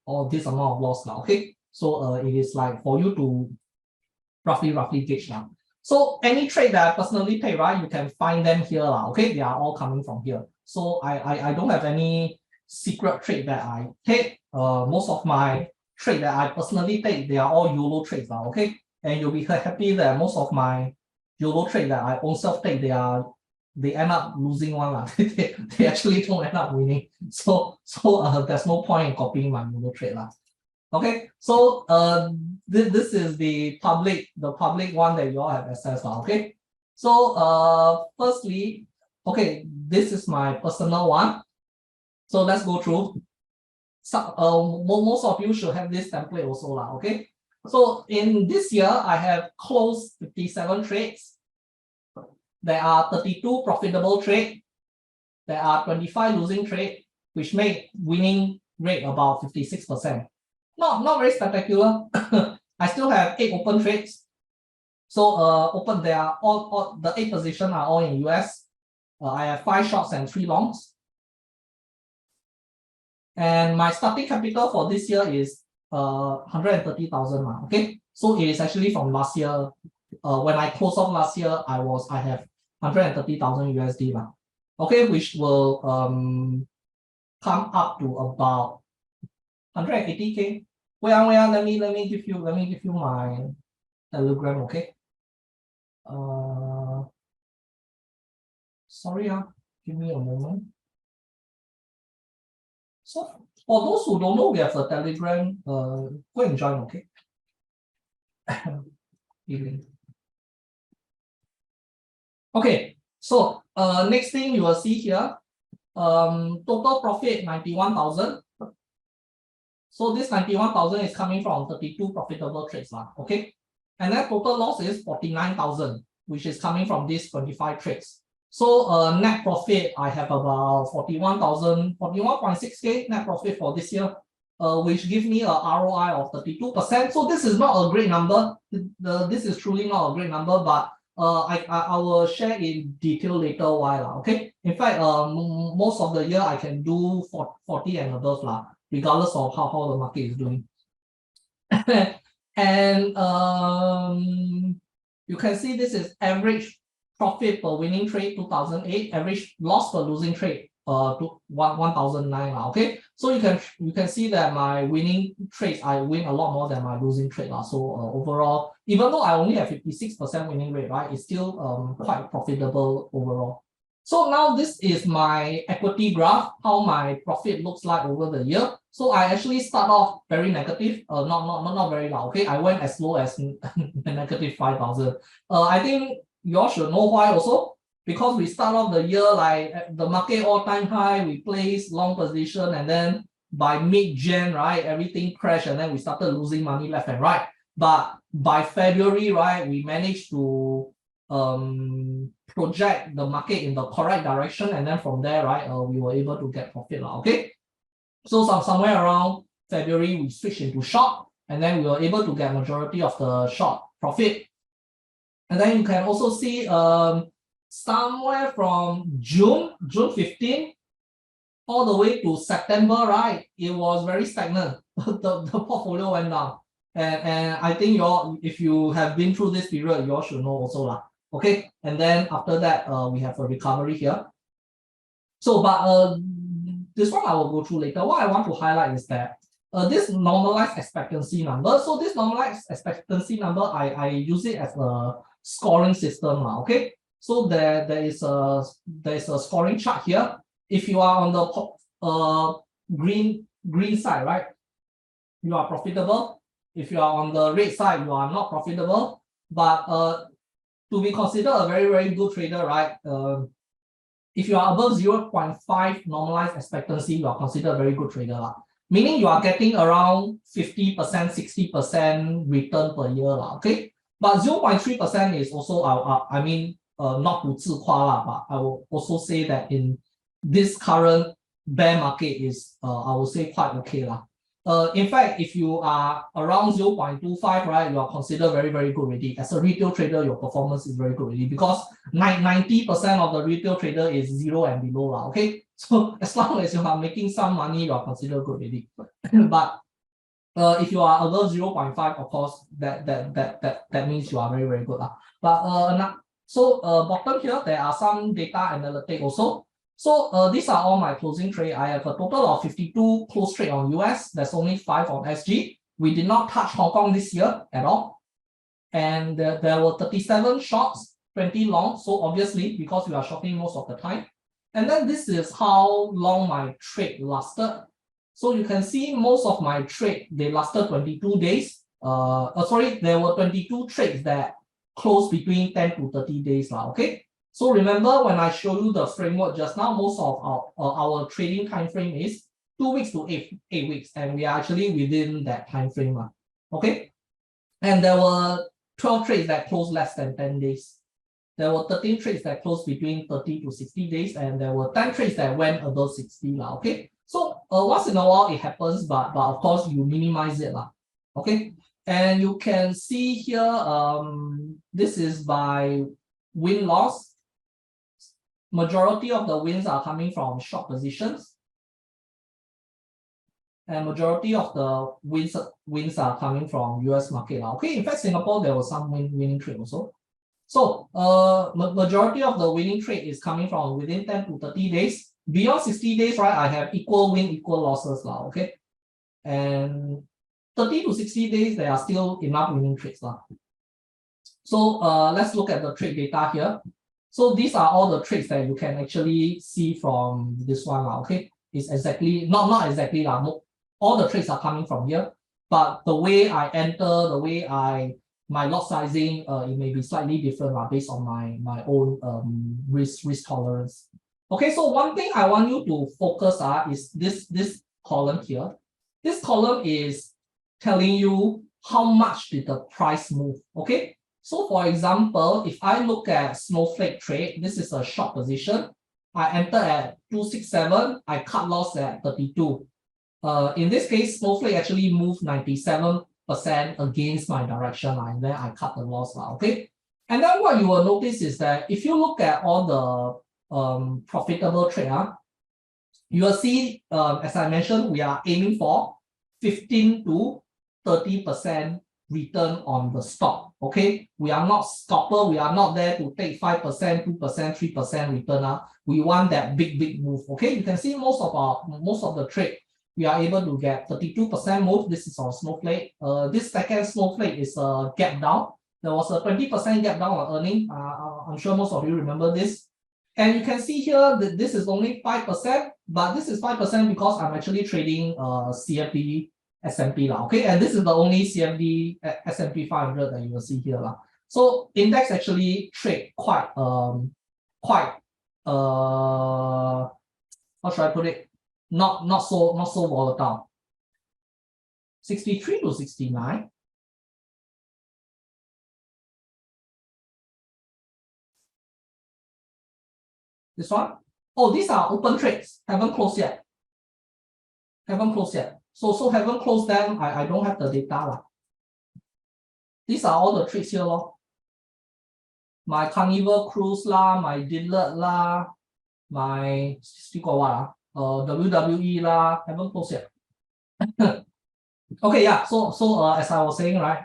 or this amount of loss now. Okay, so it is like for you to roughly gauge now. So any trade that I personally take, right, you can find them here now. Okay, they are all coming from here. So I don't have any secret trade that I take. Most of my trade that I personally take, they are all YOLO trades now. Okay, and you'll be happy that most of my YOLO trade that I own self take, they end up losing one. They actually don't end up winning. So there's no point in copying my YOLO trade. Okay, so this is the public one that you all have access to. Okay, so firstly, okay, this is my personal one. So let's go through. So most of you should have this template also lah. Okay, so in this year I have closed 57 trades. There are 32 profitable trades. There are 25 losing trades, which make winning rate about 56%. Not very spectacular. I still have 8 open trades. So open, they are all the 8 positions are all in US. I have 5 shorts and 3 longs. And my starting capital for this year is 130,000. Okay, so it is actually from last year. When I closed off last year, I have 130,000 USD. Okay, which will come up to about 180K. Wait, let me give you my Telegram. Okay. Sorry, give me a moment. So for those who don't know, we have a Telegram. Go and join. Okay. Okay. So next thing you will see here, total profit 91,000. So this 91,000 is coming from 32 profitable trades. Okay. And then total loss is 49,000, which is coming from these 25 trades. So net profit, I have about 41.6K net profit for this year, which gives me a ROI of 32%. So this is not a great number. This is truly not a great number, but I will share in detail later why. Okay. In fact, most of the year I can do 40 and above, regardless of how the market is doing. And you can see this is average profit per winning trade 2008, average loss per losing trade to 1009. Okay, so you can see that my winning trades, I win a lot more than my losing trade. So overall, even though I only have 56% winning rate, right, it's still quite profitable overall. So now this is my equity graph, how my profit looks like over the year. So I actually start off very negative, not very low. Okay, I went as low as negative 5,000. I think you all should know why also, because we start off the year like the market all-time high, we place long position, and then by mid-Jan, right, everything crashed, and then we started losing money left and right. But by February, right, we managed to project the market in the correct direction, and then from there, right, we were able to get profit. Okay, so somewhere around February, we switched into short, and then we were able to get majority of the short profit. And then you can also see somewhere from June 15 all the way to September, right, it was very stagnant. the portfolio went down, and I think you all, if you have been through this period, you all should know also. Okay, and then after that, we have a recovery here. So, but this one I will go through later. What I want to highlight is that this normalized expectancy number. So this normalized expectancy number, I use it as a scoring system. Okay, so there is a scoring chart here. If you are on the green side, right, you are profitable. If you are on the red side, you are not profitable. But to be considered a very, very good trader, right, if you are above 0.5 normalized expectancy, you are considered a very good trader. Meaning you are getting around 50%, 60% return per year. Okay, but 0.3% is also, I mean, not to 自夸, but I will also say that in this current bear market is, I would say, quite okay. In fact, if you are around 0.25, right, you are considered very, very good already. As a retail trader, your performance is very good already because 90% of the retail trader is 0 and below, okay? So as long as you are making some money, you are considered good already. But if you are above 0.5, of course, that means you are very, very good. But bottom here, there are some data analytics also. So these are all my closing trade. I have a total of 52 close trade on US. There's only 5 on SG. We did not touch Hong Kong this year at all. And there were 37 shorts, 20 long. So obviously, because we are shorting most of the time. And then this is how long my trade lasted. So you can see most of my trade, they lasted 22 days. There were 22 trades that closed between 10 to 30 days. Okay. So remember when I show you the framework just now, most of our trading time frame is 2 weeks to 8 weeks, and we are actually within that time frame. Okay. And there were 12 trades that closed less than 10 days. There were 13 trades that closed between 30 to 60 days, and there were 10 trades that went above 60. Okay. So once in a while it happens, but of course you minimize it. Okay. And you can see here, this is by win-loss. Majority of the wins are coming from short positions. And majority of the wins are coming from US market. Okay, in fact, Singapore, there was some winning trade also. So majority of the winning trade is coming from within 10 to 30 days. Beyond 60 days, right, I have equal win, equal losses. Okay. And 30 to 60 days, there are still enough winning trades. So let's look at the trade data here. So these are all the trades that you can actually see from this one. Okay. It's exactly, not exactly, all the trades are coming from here. But the way I enter, the way my lot sizing, it may be slightly different based on my own risk tolerance. Okay, so one thing I want you to focus is this column here. This column is telling you how much did the price move. Okay, so for example, if I look at Snowflake trade, this is a short position. I enter at 267, I cut loss at 32. In this case, Snowflake actually moved 97% against my direction line, and then I cut the loss. Okay, and then what you will notice is that if you look at all the profitable trade, you will see, as I mentioned, we are aiming for 15 to 30% return on the stock. Okay, we are not scalper, we are not there to take 5%, 2%, 3% return. We want that big move. Okay, you can see most of the trade we are able to get 32% move. This is on Snowflake. This second Snowflake is a gap down. There was a 20% gap down on earning. I'm sure most of you remember this. And you can see here that this is only 5%, but this is 5% because I'm actually trading CFD S&P. Okay, and this is the only CFD S&P 500 that you will see here. So index actually trade quite how should I put it? Not so volatile. 63 to 69. This one? Oh, these are open trades. Haven't closed yet. So haven't closed them. I don't have the data. These are all the trades here. My Carnival Cruise my Dillard my still got what? WWE haven't closed yet. Okay, yeah. So as I was saying, right?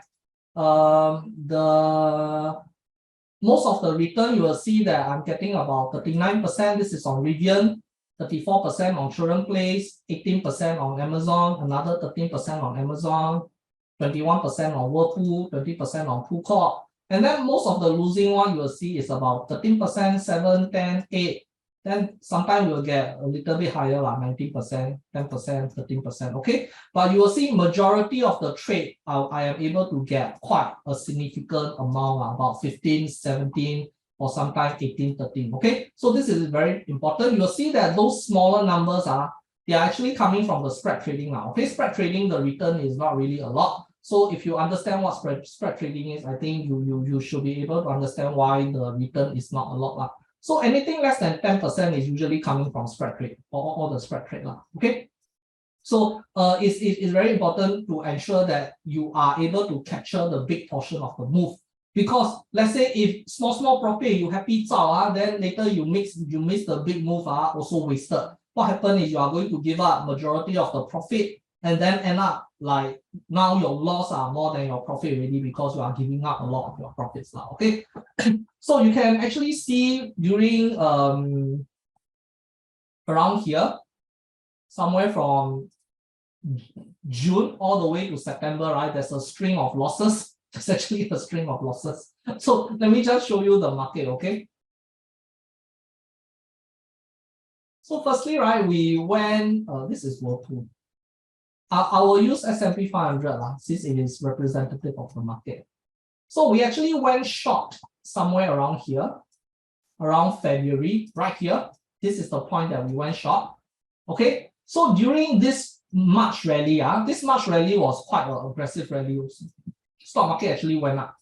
Most of the return, you will see that I'm getting about 39%. This is on Rivian, 34% on Children Place, 18% on Amazon, another 13% on Amazon, 21% on Whirlpool, 20% on Pool Corp. And then most of the losing one you will see is about 13%, 7, 10, 8. Then sometimes you'll get a little bit higher, 19%, 10%, 13%. Okay, but you will see majority of the trade, I am able to get quite a significant amount, about 15, 17, or sometimes 18, 13. Okay, so this is very important. You'll see that those smaller numbers they are actually coming from the spread trading now. Okay, spread trading, the return is not really a lot. So if you understand what spread trading is, I think you should be able to understand why the return is not a lot. So anything less than 10% is usually coming from spread trade or the spread trade. Okay. So it's very important to ensure that you are able to capture the big portion of the move. Because let's say if small profit you happy then later you miss the big move also wasted. What happens is you are going to give up majority of the profit and then end up like now your loss are more than your profit already because you are giving up a lot of your profits now. Okay. So you can actually see during around here, somewhere from June all the way to September, right? There's a string of losses. It's actually a string of losses. So let me just show you the market, okay? So firstly, right, we went, this is World 2. I will use S&P 500 since it is representative of the market. So we actually went short somewhere around here, around February, right here. This is the point that we went short. Okay, so during this March rally, this March rally was quite an aggressive rally. Stock market actually went up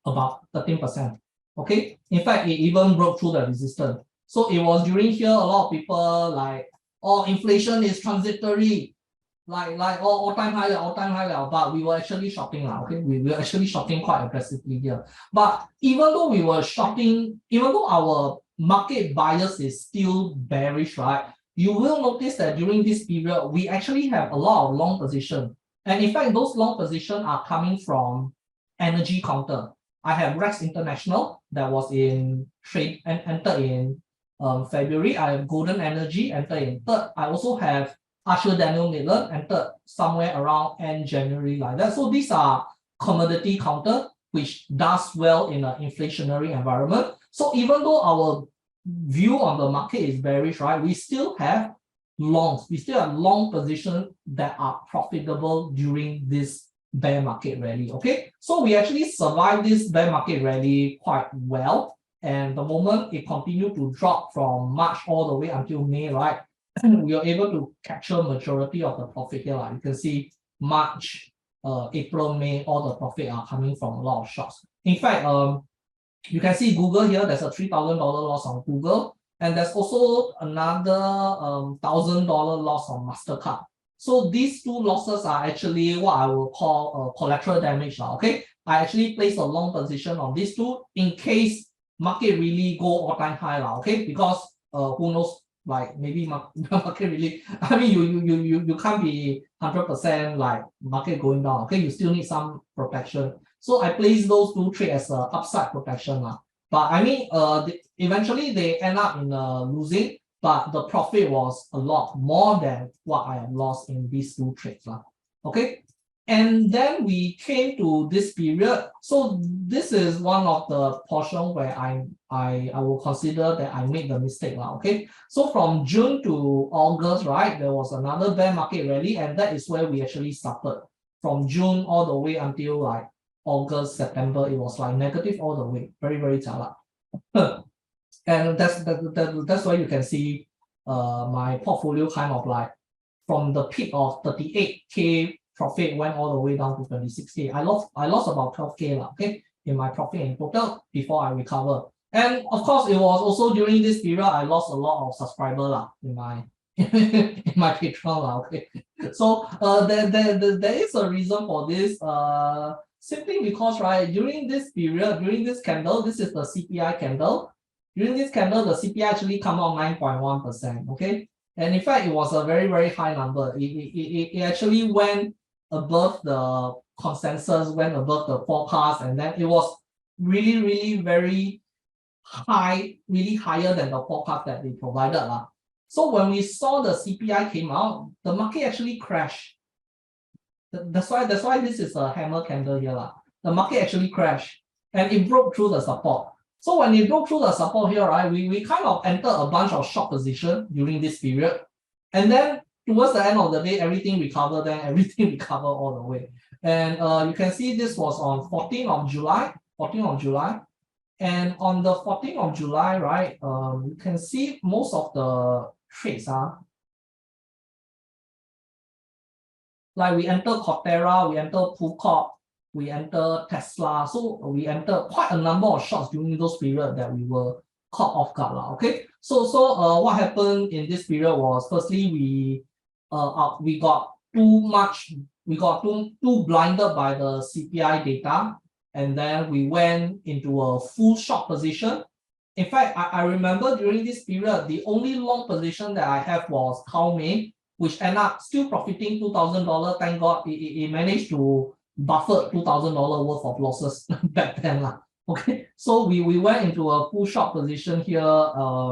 about 13%. Okay, in fact, it even broke through the resistance. So it was during here, a lot of people like, oh, inflation is transitory, like all-time high, but we were actually shorting okay, we were actually shorting quite aggressively here. But even though we were shorting, even though our market bias is still bearish, right, you will notice that during this period we actually have a lot of long position, and in fact those long position are coming from energy counter. I have Rex International that was in trade and entered in February. I have Golden Energy entered in third. I also have Archer Daniel Miller entered somewhere around end January like that. So these are commodity counter which does well in an inflationary environment. So even though our view on the market is bearish, right, we still have longs. We still have long positions that are profitable during this bear market rally. Okay, so we actually survived this bear market rally quite well. And the moment it continued to drop from March all the way until May, right, we are able to capture majority of the profit here. You can see March, April, May, all the profit are coming from a lot of shorts. In fact, you can see Google here, there's a $3,000 loss on Google, and there's also another $1,000 loss on MasterCard. So these two losses are actually what I will call collateral damage. Okay, I actually placed a long position on these two in case market really go all-time high. Okay, because who knows, like maybe market really, I mean you can't be 100% like market going down. Okay, you still need some protection. So I placed those two trades as a upside protection. But I mean eventually they end up in losing, but the profit was a lot more than what I have lost in these two trades. Okay, and then we came to this period. So this is one of the portion where I will consider that I made the mistake. Okay, so from June to August, right, there was another bear market rally, and that is where we actually started. From June all the way until like August, September, it was like negative all the way, very chala. And that's why you can see my portfolio kind of like from the peak of 38K profit went all the way down to 26K. I lost about 12K okay, in my profit in total before I recover. And of course, it was also during this period I lost a lot of subscribers in my in my Patreon. Okay, so there is a reason for this. Simply because, right, during this period, during this candle, this is the CPI candle. During this candle, the CPI actually come out 9.1%. Okay, and in fact, it was a very high number. It actually went above the consensus, went above the forecast, and then it was really very high, really higher than the forecast that they provided. So when we saw the CPI came out, the market actually crashed. That's why this is a hammer candle here. The market actually crashed and it broke through the support. So when it broke through the support here, right, we kind of entered a bunch of short position during this period. And then towards the end of the day, everything recovered, then everything recovered all the way. And you can see this was on 14th of July. And on the 14th of July, right, you can see most of the trades like we enter Cortera, we enter Pulcop, we enter Tesla. So we enter quite a number of shorts during those periods that we were caught off guard. Okay, so what happened in this period was, firstly, we got too blinded by the CPI data, and then we went into a full short position. In fact, I remember during this period, the only long position that I have was Calmay, which ended up still profiting $2,000. Thank God it managed to buffer $2,000 worth of losses back then. Okay, so we went into a full short position here.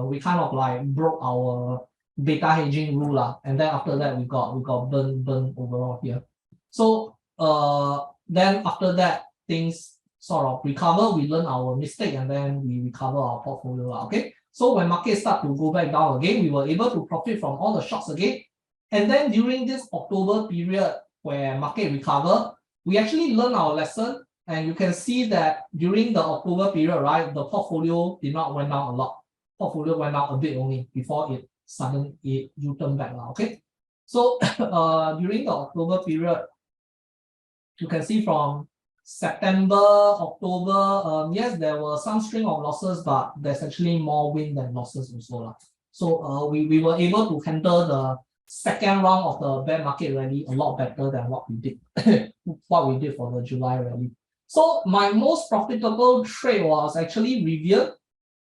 We kind of like broke our beta hedging rule, and then after that we got burn overall here. So then after that things sort of recover, we learn our mistake, and then we recover our portfolio. Okay, so when markets start to go back down again, we were able to profit from all the shorts again. And then during this October period where market recover, we actually learn our lesson, and you can see that during the October period, right, the portfolio did not went down a lot. Portfolio went down a bit only before it suddenly U-turn back. Okay, so during the October period, you can see from September, October, yes, there were some string of losses, but there's actually more win than losses also. So we were able to handle the second round of the bear market rally a lot better than what we did for the July rally. So my most profitable trade was actually Rivian,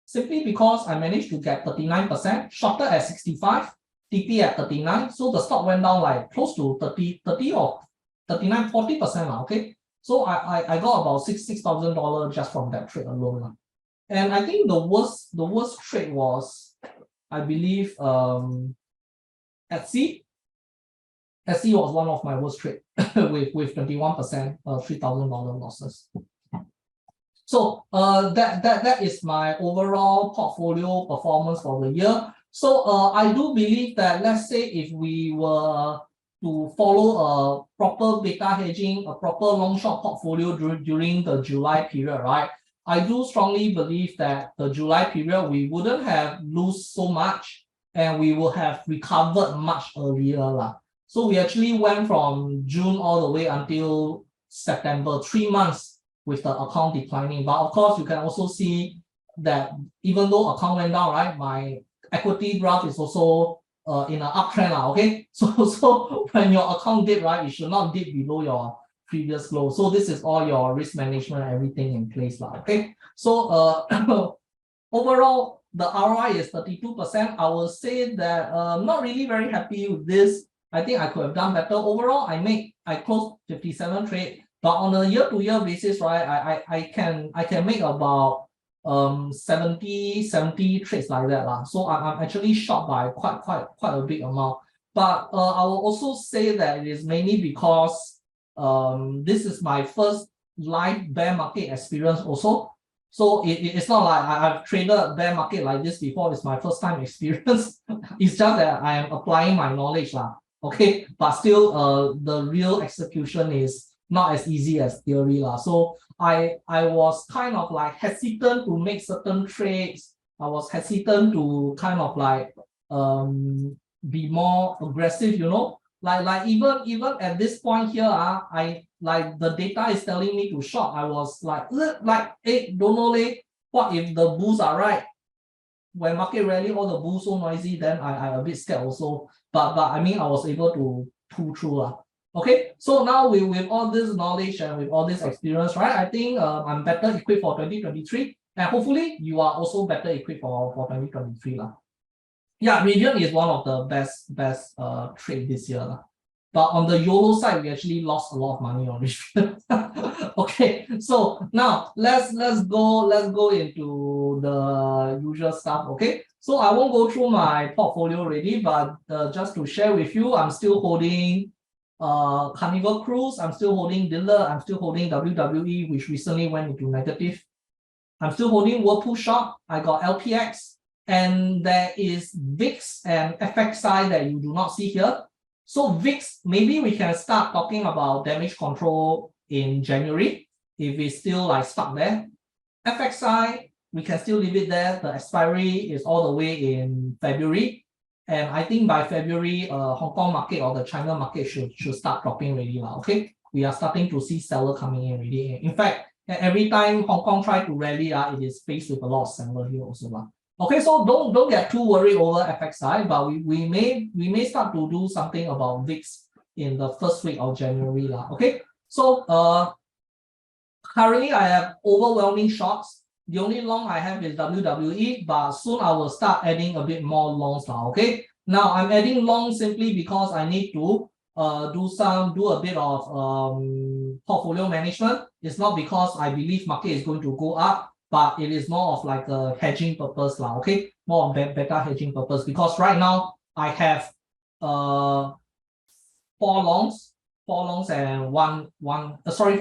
simply because I managed to get 39%, shorted at 65, TP at 39. So the stock went down like close to 30 or 39, 40%. Okay. So I got about $6,000 just from that trade alone. And I think the worst trade was, I believe, Etsy. Etsy was one of my worst trade with 21%, $3,000 losses. So that is my overall portfolio performance for the year. So I do believe that, let's say if we were to follow a proper beta hedging, a proper long short portfolio during the July period, right? I do strongly believe that the July period we wouldn't have lose so much, and we will have recovered much earlier. So we actually went from June all the way until September, 3 months with the account declining. But of course, you can also see that even though account went down, right, my equity graph is also in an uptrend. Okay, so when your account dip, right, it should not dip below your previous low. So this is all your risk management, everything in place. Okay, so overall, the ROI is 32%. I will say that I'm not really very happy with this. I think I could have done better. Overall, I closed 57 trade, but on a year-to-year basis, right, I can make about 70 trades like that. So I'm actually short by quite a big amount. But I will also say that it is mainly because this is my first live bear market experience also. So it's not like I've traded bear market like this before. It's my first time experience. It's just that I am applying my knowledge. Okay, but still the real execution is not as easy as theory. So I was kind of like hesitant to make certain trades. I was hesitant to kind of like be more aggressive, like even at this point here, I like the data is telling me to short. I was like, hey, don't know what if the bulls are right? When market rally, all the bulls so noisy, then I a bit scared also. But I mean, I was able to pull through. Okay, so now with all this knowledge and with all this experience, right, I think I'm better equipped for 2023, and hopefully you are also better equipped for 2023. Yeah, Rivian is one of the best trade this year. But on the YOLO side, we actually lost a lot of money on Rivian. Okay, so now let's go into the usual stuff. Okay, so I won't go through my portfolio already, but just to share with you, I'm still holding Carnival Cruise, I'm still holding Diller, I'm still holding WWE, which recently went into negative. I'm still holding Whirlpool Shop. I got LPX, and there is VIX and FXI that you do not see here. So VIX, maybe we can start talking about damage control in January if it's still like stuck there. FXI, we can still leave it there. The expiry is all the way in February. And I think by February, Hong Kong market or the China market should start dropping already. Okay, we are starting to see seller coming in already. In fact, every time Hong Kong try to rally, it is faced with a lot of seller here also. Okay, so don't get too worried over FXI, but we may start to do something about VIX in the first week of January. Okay, so currently I have overwhelming shorts. The only long I have is WWE, but soon I will start adding a bit more longs now. Okay, now I'm adding long simply because I need to do a bit of portfolio management. It's not because I believe market is going to go up, but it is more of like a hedging purpose lah. Okay, more of better hedging purpose, because right now I have four longs and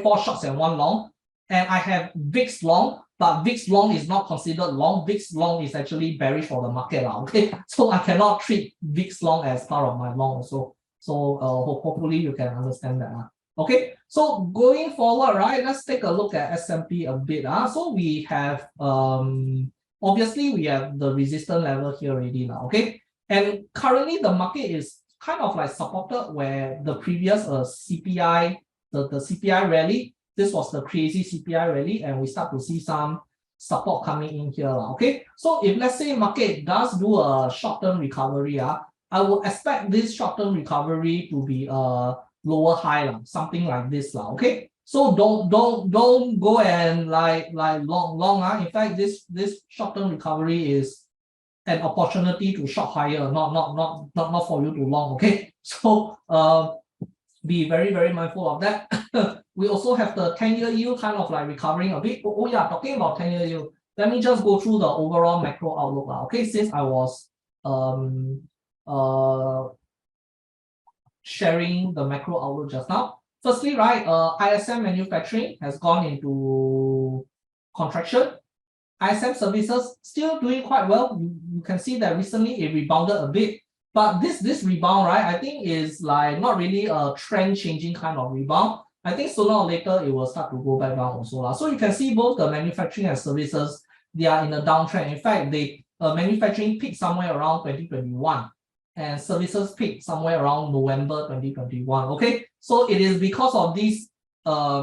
four shorts and one long, and I have VIX long, but VIX long is not considered long. VIX long is actually bearish for the market lah. Okay, so I cannot treat VIX long as part of my long also. So hopefully you can understand that. Okay, so going forward, right, let's take a look at S&P a bit. So we have obviously we have the resistance level here already now. Okay, and currently the market is kind of like supported where the previous CPI, the CPI rally. This was the crazy CPI rally, and we start to see some support coming in here. Okay, so if let's say market does do a short-term recovery, I would expect this short-term recovery to be a lower high, something like this. Okay, so don't go and like long. In fact, this short-term recovery is an opportunity to short higher, not for you to long. Okay, so be very mindful of that. We also have the 10-year yield kind of like recovering a bit. Oh yeah, talking about 10-year yield, let me just go through the overall macro outlook. Okay, since I was sharing the macro outlook just now. Firstly, right, ISM manufacturing has gone into contraction. ISM services still doing quite well. You can see that recently it rebounded a bit, but this rebound, right, I think is like not really a trend changing kind of rebound. I think sooner or later it will start to go back down also. So you can see both the manufacturing and services, they are in a downtrend. In fact, they manufacturing peaked somewhere around 2021. And services peak somewhere around November 2021. Okay, so it is because of these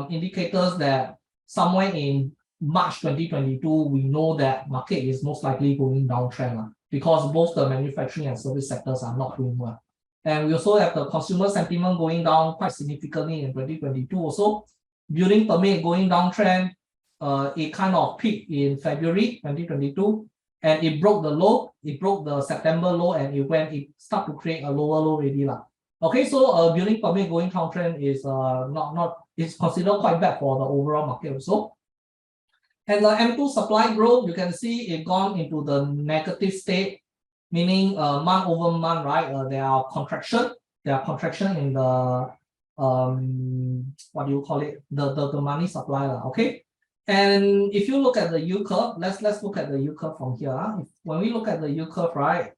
indicators that somewhere in March 2022, we know that market is most likely going downtrend because both the manufacturing and service sectors are not doing well. And we also have the consumer sentiment going down quite significantly in 2022 also. Building permit going downtrend, it kind of peaked in February 2022. And it broke the low, it broke the September low, and it started to create a lower low already. Okay, so building permit going downtrend is it's considered quite bad for the overall market also. And the M2 supply growth, you can see it gone into the negative state, meaning month over month, right? There are contraction in the what do you call it? The money supply, okay. And if you look at the yield curve, let's look at the yield curve from here. When we look at the yield curve, right,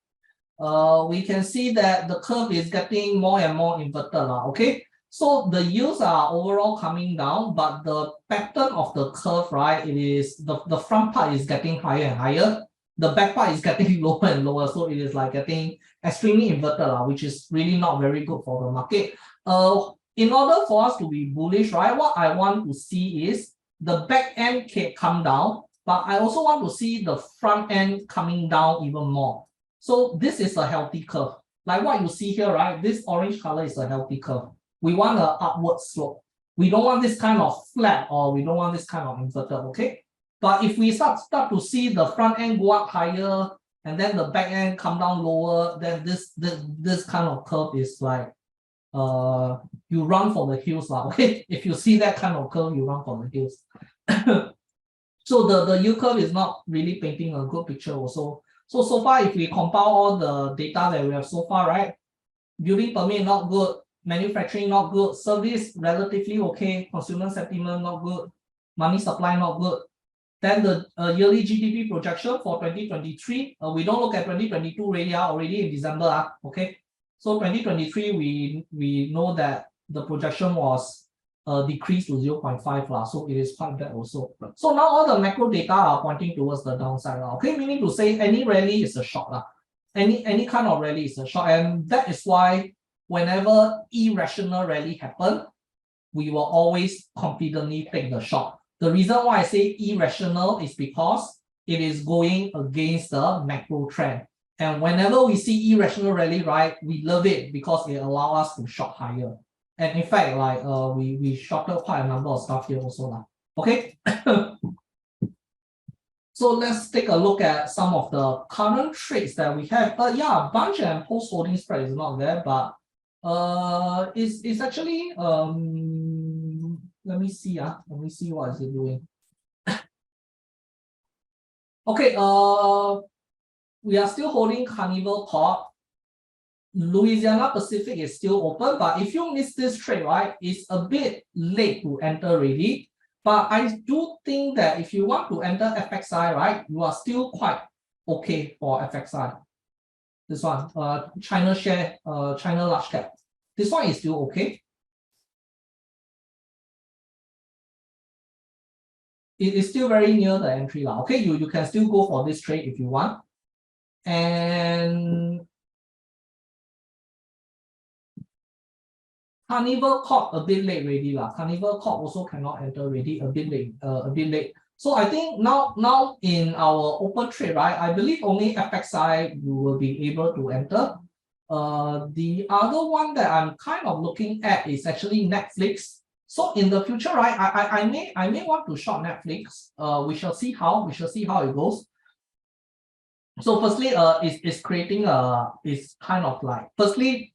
we can see that the curve is getting more and more inverted. Okay, so the yields are overall coming down, but the pattern of the curve, right, it is the front part is getting higher and higher. The back part is getting lower and lower. So it is like getting extremely inverted, which is really not very good for the market. In order for us to be bullish, right, what I want to see is the back end can come down, but I also want to see the front end coming down even more. So this is a healthy curve. Like what you see here, right? This orange color is a healthy curve. We want an upward slope. We don't want this kind of flat, or we don't want this kind of inverted, okay? But if we start to see the front end go up higher and then the back end come down lower, then this kind of curve is like you run for the hills, okay? If you see that kind of curve, you run for the hills. So the yield curve is not really painting a good picture also. So far, if we compile all the data that we have so far, right? Building permit not good, manufacturing not good, service relatively okay, consumer sentiment not good, money supply not good. Then the yearly GDP projection for 2023, we don't look at 2022 already in December, okay? So 2023, we know that the projection was decreased to 0.5, so it is quite bad also. So now all the macro data are pointing towards the downside, okay? Meaning to say any rally is a short, any kind of rally is a short, and that is why whenever irrational rally happen, we will always confidently take the short. The reason why I say irrational is because it is going against the macro trend. And whenever we see irrational rally, right, we love it because it allows us to short higher. And in fact, like we shorted quite a number of stuff here also lah. Okay. So let's take a look at some of the current trades that we have. Yeah, bunch and post holding spread is not there, but it's actually let me see what is it doing. Okay, we are still holding Carnival Corp. Louisiana Pacific is still open, but if you miss this trade, right, it's a bit late to enter already. But I do think that if you want to enter FXI, right, you are still quite okay for FXI. This one, China share, China large cap. This one is still okay. It is still very near the entry lah. Okay, you can still go for this trade if you want. And Carnival Corp a bit late already lah. Carnival Corp also cannot enter already, a bit late. So I think now in our open trade, right, I believe only FXI you will be able to enter. The other one that I'm kind of looking at is actually Netflix. So in the future, right, I may want to short Netflix. We shall see how it goes. So firstly, it's creating it's kind of like, firstly,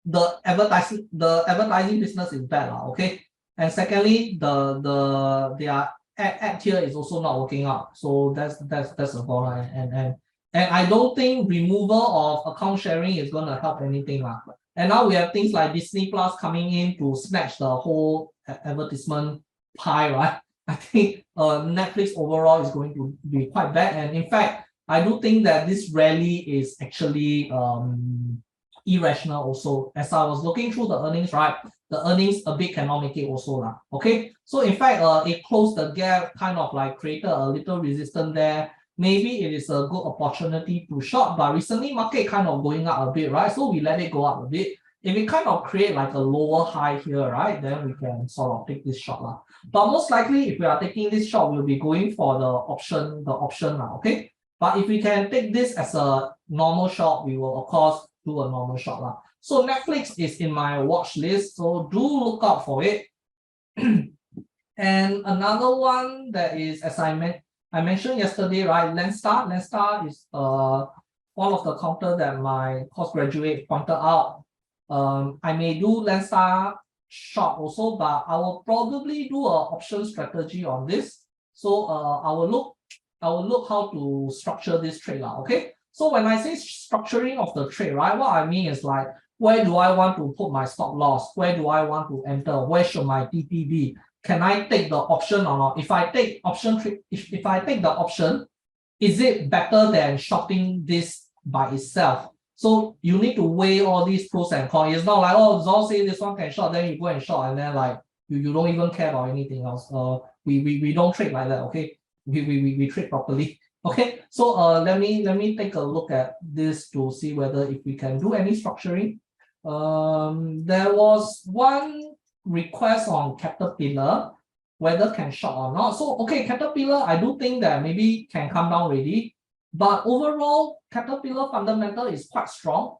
the advertising business is bad, okay. And secondly, their ad tier is also not working out. So that's a problem. And I don't think removal of account sharing is gonna help anything lah. And now we have things like Disney Plus coming in to snatch the whole advertisement pie, right? I think Netflix overall is going to be quite bad. And in fact, I do think that this rally is actually irrational also. As I was looking through the earnings, right, the earnings a bit cannot make it also lah. Okay, so in fact, it closed the gap, kind of like created a little resistance there. Maybe it is a good opportunity to short, but recently market kind of going up a bit, right? So we let it go up a bit. If we kind of create like a lower high here, right, then we can sort of take this short lah. But most likely, if we are taking this short, we'll be going for the option lah. Okay, but if we can take this as a normal short, we will of course do a normal short lah. So Netflix is in my watch list, so do look out for it. And another one that is, as I mentioned yesterday, right, Landstar. Landstar is one of the counter that my course graduate pointed out. I may do Landstar short also, but I will probably do an option strategy on this. So I will look how to structure this trade lah. Okay. So when I say structuring of the trade, right, what I mean is like, where do I want to put my stop loss? Where do I want to enter? Where should my TP be? Can I take the option or not? If I take option, if I take the option, is it better than shorting this by itself? So you need to weigh all these pros and cons. It's not like, oh, Zol say this one can short, then you go and short, and then like you don't even care about anything else. We don't trade like that, okay? We trade properly. Okay, so let me take a look at this to see whether if we can do any structuring. There was one request on Caterpillar, whether can short or not. So okay, Caterpillar, I do think that maybe can come down already, but overall Caterpillar fundamental is quite strong.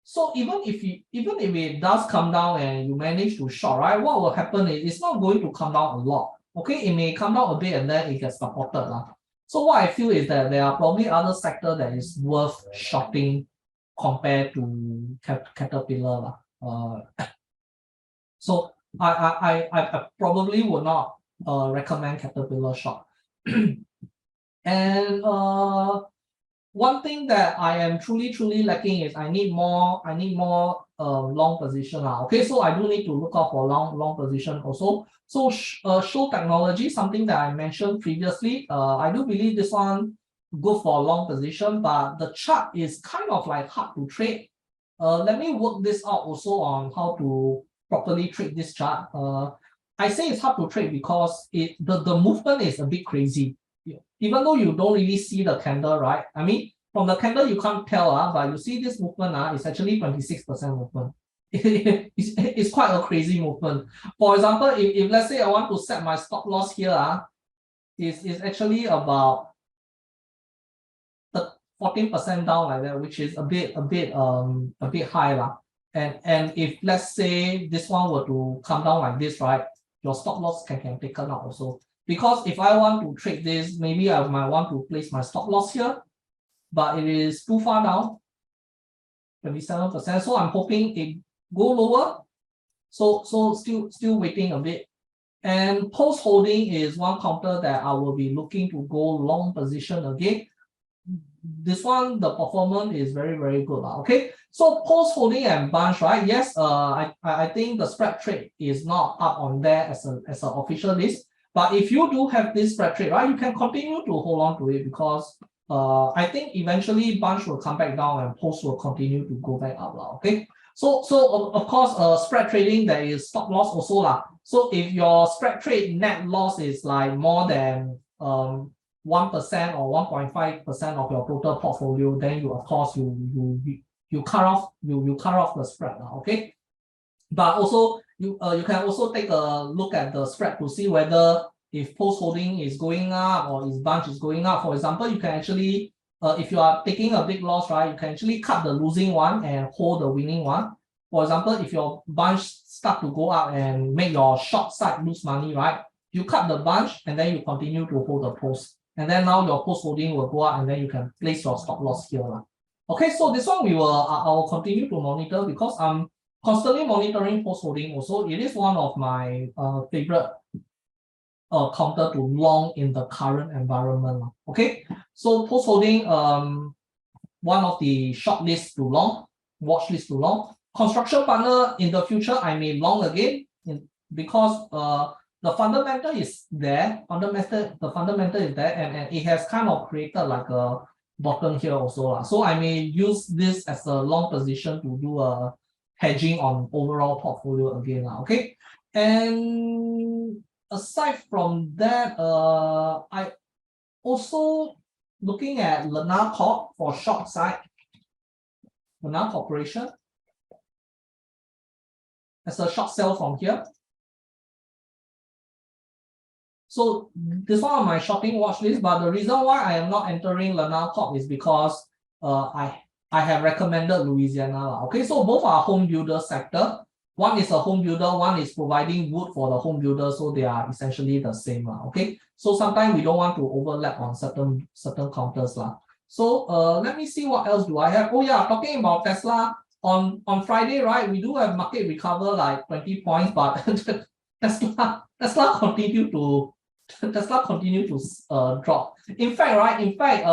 So even if it does come down and you manage to short, right, what will happen is it's not going to come down a lot. Okay, it may come down a bit and then it gets supported lah. So what I feel is that there are probably other sector that is worth shorting compared to Caterpillar lah. So I probably would not recommend Caterpillar short. And one thing that I am truly lacking is I need more long position lah. Okay, so I do need to look out for long position also. So show technology, something that I mentioned previously. I do believe this one good for long position, but the chart is kind of like hard to trade. Let me work this out also on how to properly trade this chart. I say it's hard to trade because the movement is a bit crazy. Even though you don't really see the candle, right? I mean, from the candle you can't tell, but you see this movement, it's actually 26% movement. It's quite a crazy movement. For example, if let's say I want to set my stop loss here, is actually about the 14% down like that, which is a bit high lah. And if let's say this one were to come down like this, right, your stop loss can taken out also. Because if I want to trade this, maybe I might want to place my stop loss here, but it is too far down, 27%. So I'm hoping it go lower. So still waiting a bit. And post holding is one counter that I will be looking to go long position again. This one, the performance is very good. Okay, so post holding and bunch, right? Yes, I think the spread trade is not up on there as an official list. But if you do have this spread trade, right, you can continue to hold on to it because I think eventually bunch will come back down and post will continue to go back up. Okay. So of course, spread trading, there is stop loss also lah. So if your spread trade net loss is like more than 1% or 1.5% of your total portfolio, then you of course you cut off the spread now, okay? But also you can also take a look at the spread to see whether if post holding is going up or if bunch is going up. For example, you can actually if you are taking a big loss, right, you can actually cut the losing one and hold the winning one. For example, if your bunch start to go up and make your short side lose money, right, you cut the bunch and then you continue to hold the post. And then now your post holding will go up and then you can place your stop loss here. Okay, so this one I will continue to monitor because I'm constantly monitoring post holding also. It is one of my favorite counter to long in the current environment. Okay, so post holding, one of the short lists to long, watch list to long. Construction partner, in the future I may long again because the fundamental is there. The fundamental is there, and it has kind of created like a bottom here also. So I may use this as a long position to do a hedging on overall portfolio again. Okay, and aside from that, I also looking at Lena Corp for short side. Lena Corporation as a short sell from here. So this one on my shorting watch list, but the reason why I am not entering Lena Corp is because I have recommended Louisiana. Okay, so both are home builder sector. One is a home builder, one is providing wood for the home builder, so they are essentially the same. Okay, so sometimes we don't want to overlap on certain counters. So let me see what else do I have. Oh yeah, talking about Tesla, on Friday, right, we do have market recover like 20 points, but Tesla continue to drop. In fact,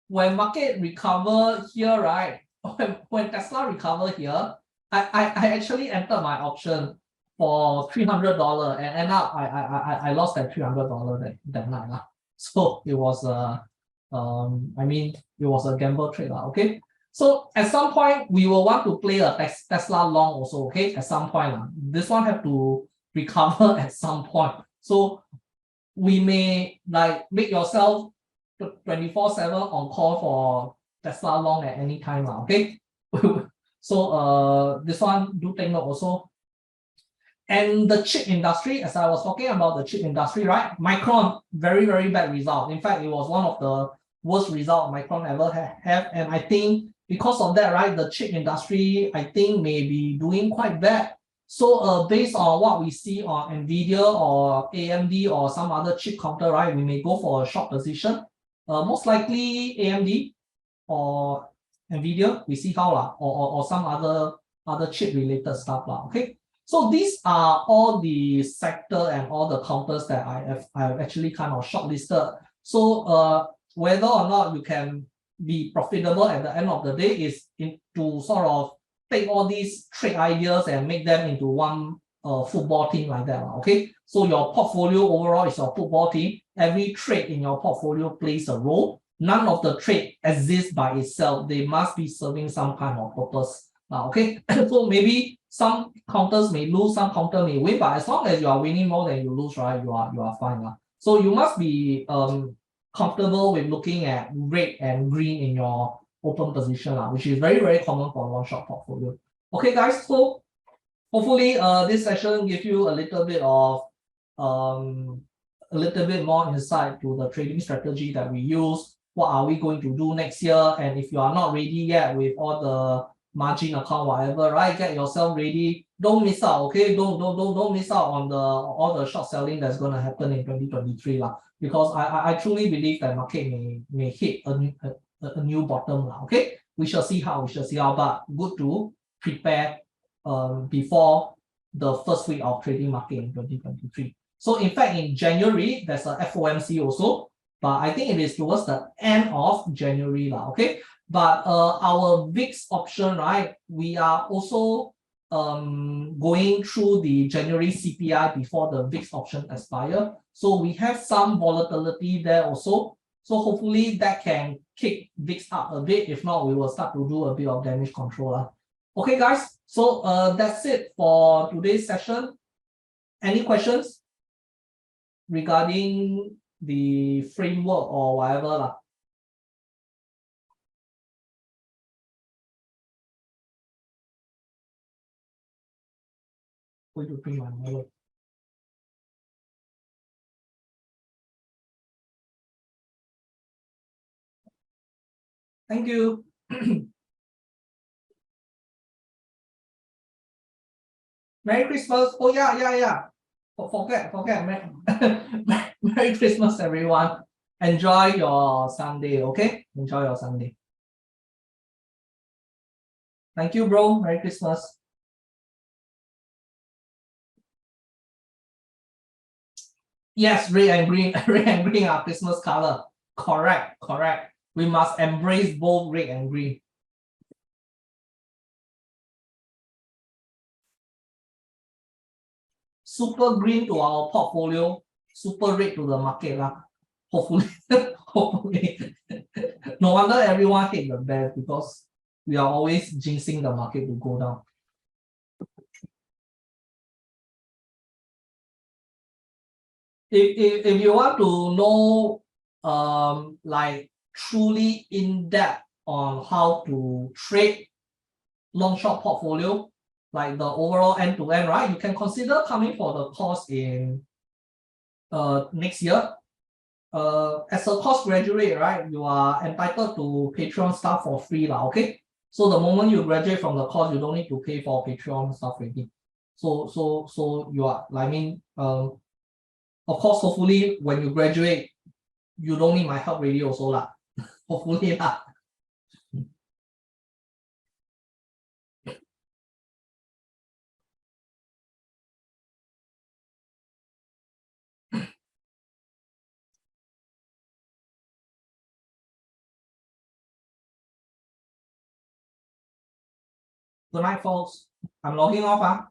when market recover here, right, when Tesla recover here, I actually entered my option for $300 and end up I lost that $300 that night. So it was I mean it was a gamble trade. Okay. So at some point we will want to play a Tesla long also, okay? At some point. This one have to recover at some point. So we may like make yourself 24/7 on call for Tesla long at any time. Okay. So this one do take note also. And the chip industry, as I was talking about the chip industry, right? Micron, very bad result. In fact, it was one of the worst result Micron ever have. And I think because of that, right, the chip industry, I think may be doing quite bad. So based on what we see on Nvidia or AMD or some other chip counter, right, we may go for a short position. Most likely AMD or Nvidia, we see how or some other chip related stuff. Okay. So these are all the sector and all the counters that I have actually kind of shortlisted. So whether or not you can be profitable at the end of the day is to sort of take all these trade ideas and make them into one football team like that. Okay, so your portfolio overall is your football team. Every trade in your portfolio plays a role. None of the trade exists by itself. They must be serving some kind of purpose. Okay, so maybe some counters may lose, some counter may win, but as long as you are winning more than you lose, right, you are fine. So you must be comfortable with looking at red and green in your open position, which is very common for a long short portfolio. Okay, guys, so hopefully this session gives you a little bit of a little bit more insight to the trading strategy that we use. What are we going to do next year? And if you are not ready yet with all the margin account, whatever, right? Get yourself ready. Don't miss out, okay? Don't miss out on the all the short selling that's going to happen in 2023 lah. Because I truly believe that market may hit a new bottom lah. Okay, we shall see how. But good to prepare before the first week of trading market in 2023. So in fact, in January, there's a FOMC also, but I think it is towards the end of January lah. Okay, but our VIX option, right? We are also going through the January CPI before the VIX option expire. So we have some volatility there also. So hopefully that can kick VIX up a bit. If not, we will start to do a bit of damage control. Okay, guys. So that's it for today's session. Any questions regarding the framework or whatever lah? Going to print my model. Thank you. Merry Christmas. Oh yeah. Forget. Merry Christmas, everyone. Enjoy your Sunday, okay? Enjoy your Sunday. Thank you, bro. Merry Christmas. Yes, red and green. Red and green are Christmas color. Correct. We must embrace both red and green. Super green to our portfolio, super red to the market lah. Hopefully. No wonder everyone hate the bear, because we are always jinxing the market to go down. If you want to know like truly in depth on how to trade long short portfolio, like the overall end-to-end, right? You can consider coming for the course in next year. As a course graduate, right, you are entitled to Patreon stuff for free lah. Okay, so the moment you graduate from the course, you don't need to pay for Patreon stuff already. So you are, I mean, of course, hopefully when you graduate, you don't need my help really also lah. Hopefully lah. Good night, folks. I'm logging off.